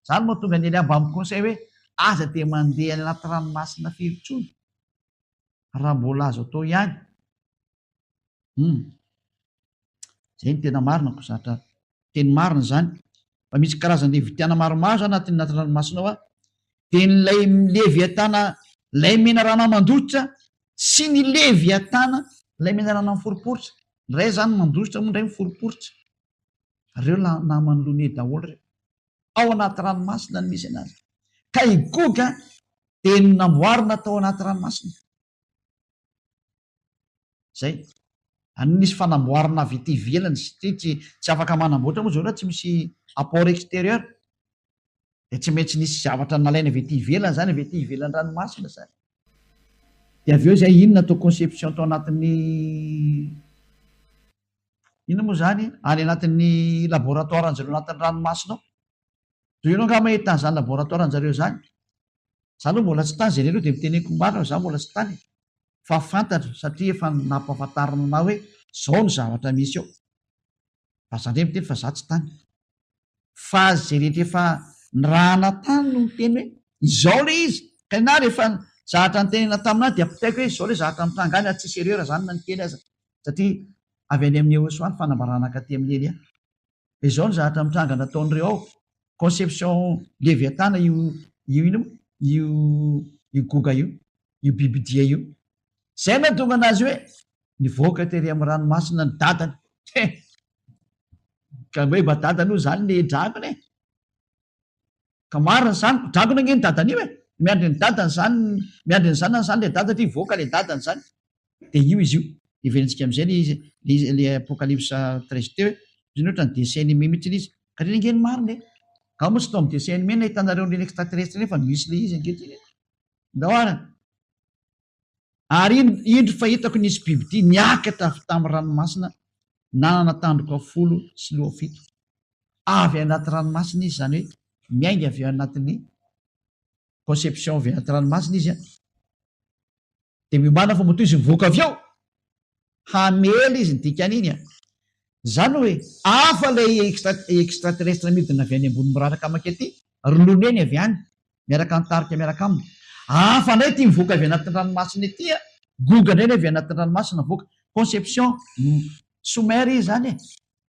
Zany mahatonga ny Elia mba amin'ny conseil hoe aza de mandeha anaty ranomasina firy-tsony raha mbola azo atao ihany. Zay ny tena marina ko zatra teny marina zany. Fa misy karazany Leviatana maromaro anaty ranomasina ao a. De nylay Leviatana lay mena rano amandositra sy ny Leviatana lay mena rano amiforiporitra. Ray zany mandositra moa ndray miforiporitra. Reo namany lone daholo reo. Ao anaty ranomasina ny misy anazy. Ka igoga de namboarina tao anaty ranomasina. Zay. Nisy fanamboarana avy ety ivelany tsy afaka manamboatra moa zao raha tsy misy apport extérieur. De tsy maintsy nisy zavatra nalaina avy ety ivelany zany, avy ety ivelany ranomasina zany. De avy eo zay inona tao conception tao anatin'ny inona moa zany any anatin'ny laboratoiran'jareo anatin'ny ranomasina ao. Toy ianao nga mahita an'izany laboratoiran'jareo zany. Zany hoe mbola tsy tany zay reo de miteneniko marina za mbola tsy tany. Fa fantatra satria efa nampahafantarana anao hoe zao ny zavatra misy ao. Fa zany ndray miteny fa za tsy tany. Fa zay rehetra efa nirahana tany no miteny hoe izao le izy. Ka na rehefa zavatra nitenena taminah dia ampitaiko hoe izao le zavatra mitranga any tsisy erreur zany na nikely aza. Satria avy any amin'ny Yahosoa ny fanambarana katy amin'ny Elia. Izao ny zavatra mitranga nataon'ireo ao. Conception Leviatana io goga io, io bibidia io. Zay nahatonga anazy hoe nivoaka tery amin'ny ranomasina ny dadany. Ka hoe mba dadany io zany le dragona e. Ka marina zany dragona nge ny dadany io e. Miandry ny dadany zany, miandry ny zanany zany le dadany, voaka le dadany zany. De io izy io. Iverentsika amin'izay le Apocalypse 13 teo. Izy ohatra ny dessin animé mihitsy izy. Ka reny nge ny marina e. Ka moa tsy tao amin'ny dessin animé na hitanareo ny extraterrestre nefa misy le izy ankehitriny. daoana ary indro fahitako nisy biby ty niakatra tamin'ny ranomasina nanana tandroka 10 sy loha 7 avy anaty ranomasina izy zany hoe miainga avy eo anatin'ny conception avy anaty ranomasina izy a de miomana fa moto izy mivoaka avy eo hamela izy ny dikan'iny a zany hoe afa lay extraterrestre midina avy any ambony miraraka makety ronono eny avy any miaraka antarika miaraka aminy afa nay ty mivoaka avy anatin'ny ranomasina ety a gogana eny avy anatin'ny ranomasina voaka conception sommaire izy zany e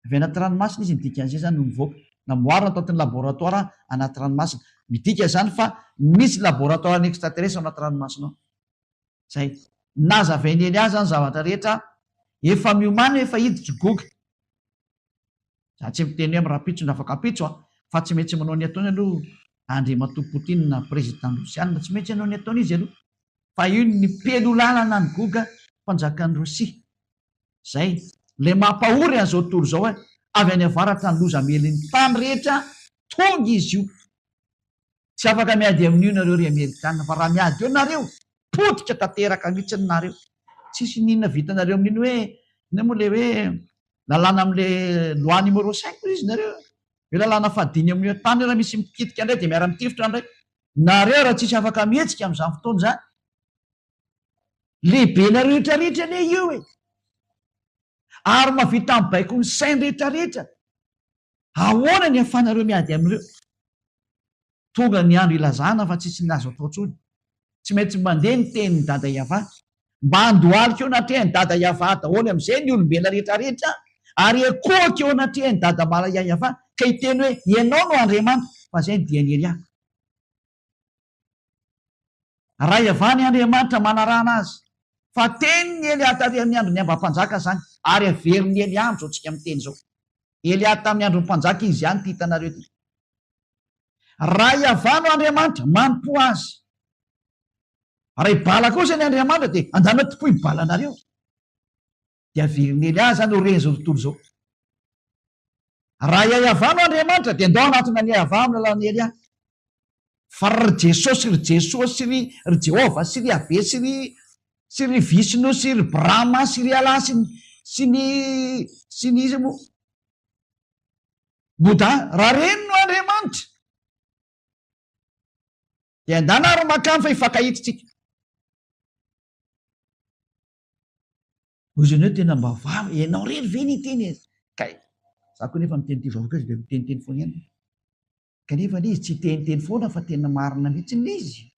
avy anaty ranomasina izy midika an'izay zany no mivoaka namoarina tatin'ny laboratoire anaty ranomasina midika zany fa misy laboratoire ny extraterrestre anaty ranomasina ao zay nazavainy eny azy zany zavatra rehetra efa miomana efa hiditra goga za tsy miteny hoe mirapitso na afaka apitso a fa tsy maintsy manao ny ataony aloha Andriamatoa Poutine na président Rosiana tsy maintsy anao ny ataony izy aloha fa io ny pelo lalana ny goga mpanjakan'ny Rosia zay le mampahory an'izao tontolo zao a avy any avaratra ny loza melin'ny tany rehetra tonga izy io tsy afaka miady amin'io nareo ry Amerikana fa raha miady eo nareo potika tanteraka mihitsy nareo tsisy ninona vitanareo amin'iny hoe ina moa le hoe lalàna am'le loi numéro 5 izy nareo hoe lalàna fadiny amin'io tany raha misy mikitika indray de miara mitifitra ndray nareo raha tsisy afaka mihetsika am'izany fotoana zany lehibe nareo rehetrarehetra le io e ary mavita mibaiko ny sainy rehetrarehetra ahoana ny afanareo miady amin'ireo tonga ny andro ilazana fa tsisy nazo ataotsony tsy maintsy mandeha ny tenyny dada iava mba andohalika eo natrehany dada iava daholo am'izay ny olombela rehetrarehetra ary ekoky eo natrehany dada mala iava ka hiteny hoe ianao no Andriamanitra fa zay ny diany Elia raha iavany Andriamanitra manarana azy fa teny ny Elia tarihan'ny andro ny ambam-panjaka zany ary averin'ny Elia am'izao tsika miteny zao Elia tamin'ny andro ny mpanjaka izy ihany ty hitanareo ty raha iavano Andriamanitra manompo azy raha ibala kosa ny Andriamanitra de andana topo ibalanareo de averin'ny Elia zany ho reny zao tontolo zao raha iavano Andriamanitra de andao anatona ny iava amin'ny lalàn'ny Elia fa ry Jesosy ry Jesosy ry Jehova sy ry Ave sy ry Visno sy ry Brahma sy ry Ala sy ny izy mo Bouddha raha reny no Andriamanitra de andana ro makamy fa hifankahititsika ozy anao tena mba vava ianao rery ve nyteny kay za koa nefa miteny ty vahoaka izy de miteniteny foana ihany kanefa le izy tsy teniteny foana fa tena marina mihitsy ny izy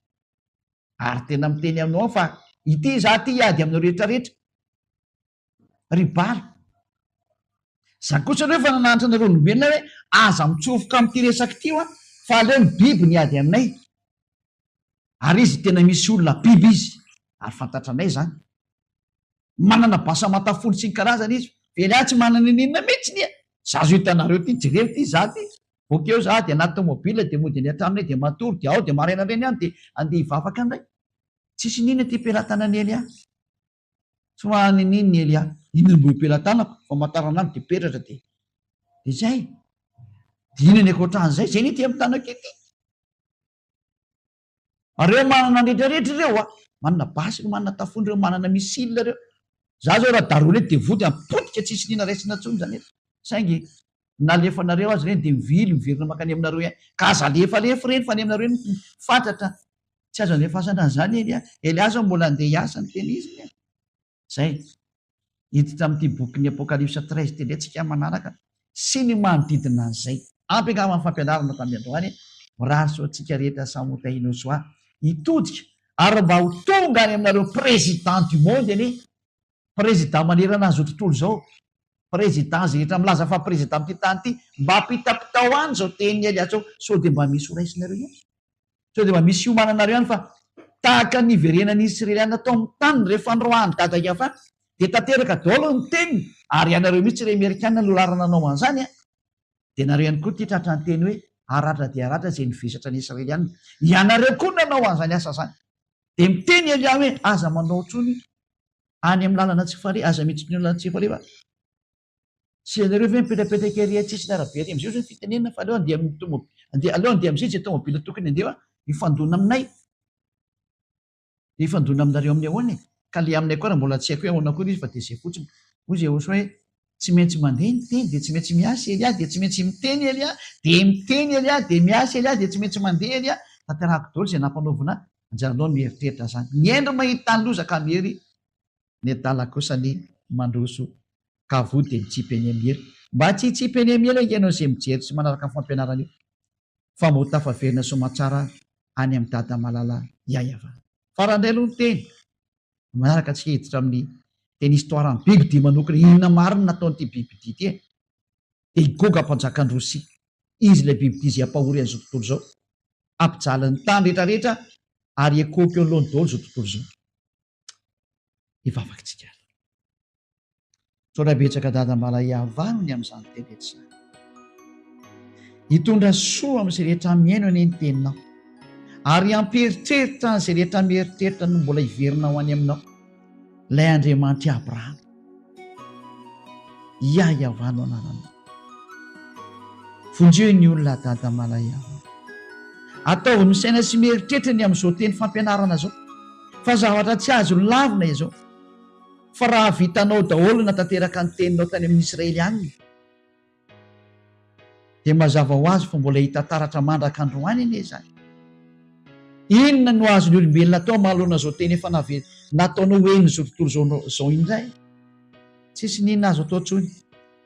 ary tena miteny aminao fa ity za ty iady aminao rehetrarehetra ry bala za kosa reo fa nananitra nareo olombelona hoe aza mitsofoka am'ty resaky ty a fa aleo ny biby ny ady aminay ary izy tena misy olona biby izy ary fantatra anay zany manana basa matafolo sy ny karazana izy vely tsy manana ninona mihitsy nia za zo hitanareo ty jerevy ty za ty bokeo za de anaty tomobila de mody ny atranonay de matory de ao de maraina reny any de andeha hivavaka andray tsisy nina ty pelatana ny Elia tsy hoany niny ny Elia iny mbo ipelatanako fa matarana any de peratra de zay dina ny akoatran'izay zay ny ty amy tanako ety reo manana rehetrarehetra reo a manana basy manana tafondreo manana misile reo za zao raha darolo ety de vody ampotika tsisy nina raisina tsony zany eto saingy nalefanareo azy reny de mivirina makany aminareo ihany ka aza lefalefa reny fa ny aminareo ny fatratra tsy azo anefasana zany Elia zao mbola andeha hiasa ny teny izy zay hiditra am'ty boky ny Apocalypse 13 teny atsika manaraka sy ny manodidina an'izay ampy angamba ny fampianarana tamin'ny androany mirary so atsika rehetra samotahino soa hitodika ary mba ho tonga any aminareo président du monde eny président manerana an'izao tontolo zao président zay rehetra milaza fa président am'ty tany ty mba pitapitao any zao teny Elia zao so de mba misy horaisinareo ihany so de mba misy iomananareo ihany fa tahaka ny iverenany Israeliana tao amin'ny tany rehefa androany dada iava de tanteraka daholo ny teny ary ianareo mihitsy re Amerikana no larana anao an'izany a de nareo ihany koa ty tratra ny teny hoe aratra de aratra zay nivesatra ny Israeliana ianareo koa nanao an'izany asa zany de miteny Elia hoe aza manao tsony any amin'ny lalana tsy fare aza mihitsy ny lalana tsy fare fa sy anareo ve mipetrapetraka ery tsisy ny arabe ry am'izay zany fitenenina fa aleo andeha amin'ny aleo andeha am'izay zay tomobila tokony andeha ifandona aminay ifandona aminareo amin'ny ahoany ka le aminay koa raha mbola tsy haiko hoe ahoana koa izy fa de zay fotsiny hoy zay oso hoe tsy maintsy mandeha ny teny de tsy maintsy miasa ely a de tsy maintsy miteny ely a de miteny ely a de miasa ely a de tsy maintsy mandeha ely a tanterahako daholo zay nampanaovina anjaranao mieritreritra zany ny endro mahita ny lozaka miery ny adala kosa ny mandroso ka vo de mitsipy eny amihery mba tsy hitsipy eny amiely ianao zay mijery sy manaraka ny fampianarana io fa mo tafaverina somatsara any amin'ny dada malala iayava farandray aloha ny teny manaraka tsy hiditra amin'ny teny histoira ny biby di manokana inona mariny nataonyity bibidi ty de igoga mpanjakandrosi izy le bibidi zay ampahory an'izao tontolo zao ampijalany tany rehetrarehetra ary ekopy eo alohany daholo zao tontolo zao ivavakytsika sorabetsaka dada malayavanony amin'izany tenetsy hitondra soa amin'izay rehetra miaino any ny teninao ary amperitreritra n'izay rehetra mieritreritra no mbola iverinao any aminao ilay Andriamanitra Abrahama iavanao anarana vonjeo ny olona dada malayava ataovy misaina sy mieritreritra ny amin'izao teny fampianarana zao fa zavatra tsy azo lavina izao fa raha vitanao daholo natanteraka ny teninao tany amin'ny Israely anyny de mazava ho azy fa mbola hita taratra mandraka androany ane zany inona no azony olombelona atao mahalona zao teny efa nataonao eny zao tontolo zao indray tsisy ninona azo atao tsony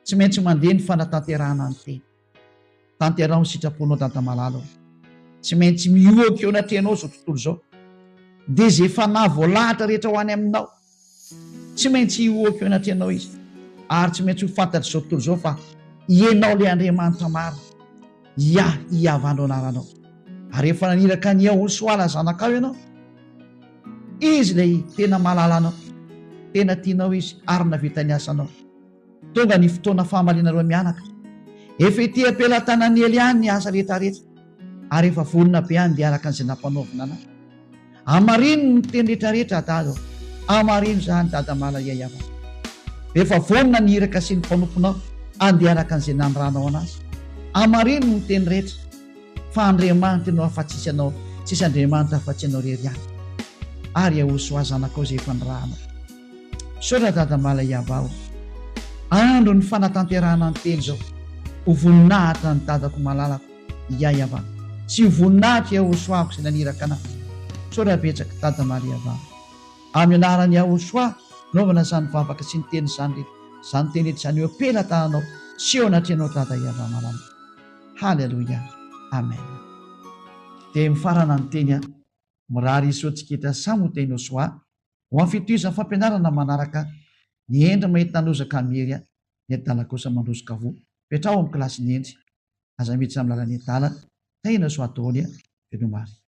tsy maintsy mandeha ny fanatanterahana ny teny tanterao ny sitraponao dada malala tsy maintsy mioaka eo anatrehanao zao tontolo zao de zay fanavoalahatra rehetra ho any aminao tsy maintsy ioaka eo anatrehanao izy ary tsy maintsy ho fantatry zao tontolo zao fa ianao le Andriamanitra maro iavanao anaranao ary efa naniraka ny Ahosoala zanakao ianao izy lay tena malalanao tena tianao izy ary navita ny asanao tonga ny fotoana fahamalinareo mianaka efa ity ampelatana ny Eliany ny asa rehetrarehetra ary efa vonona be any de araka an'izay nampanaovina ana amarino ny teny rehetrarehetra dada amarino zany dada malayayava efa vonona ny iraka sy ny mpanomponao andeha araka an'izay nandranao anazy amarino ny teny rehetra fa Andriamanitra ianao afa-tsisy anao tsisy Andriamanitra afa-tsy anao rery any ary ahoso azanakao zay efa nirahanao sora dada malayava andro ny fanatanterahana ny teny zao ho voninahitra ny dadako malalako iayava sy voninahitra ahosoako zay naniraka ana sora betsaka dada malayava amin'ny anarany ahosoa naovana zany vavaka sy ny teny zany zany teny etra zany eo apelatananao sy eo anatrehanao dada iava malala halleloia amen de mifarana ny teny mirary isoatsiketa samo teny osoa ho amin'ny fitohizan'ny fampianarana manaraka ny endry mahita nanozaka miery ny adala kosa mandrosika vo petrao amin'ny kilasy ny endry aza miditra amin'ny lalany adala taina soa daholo venomary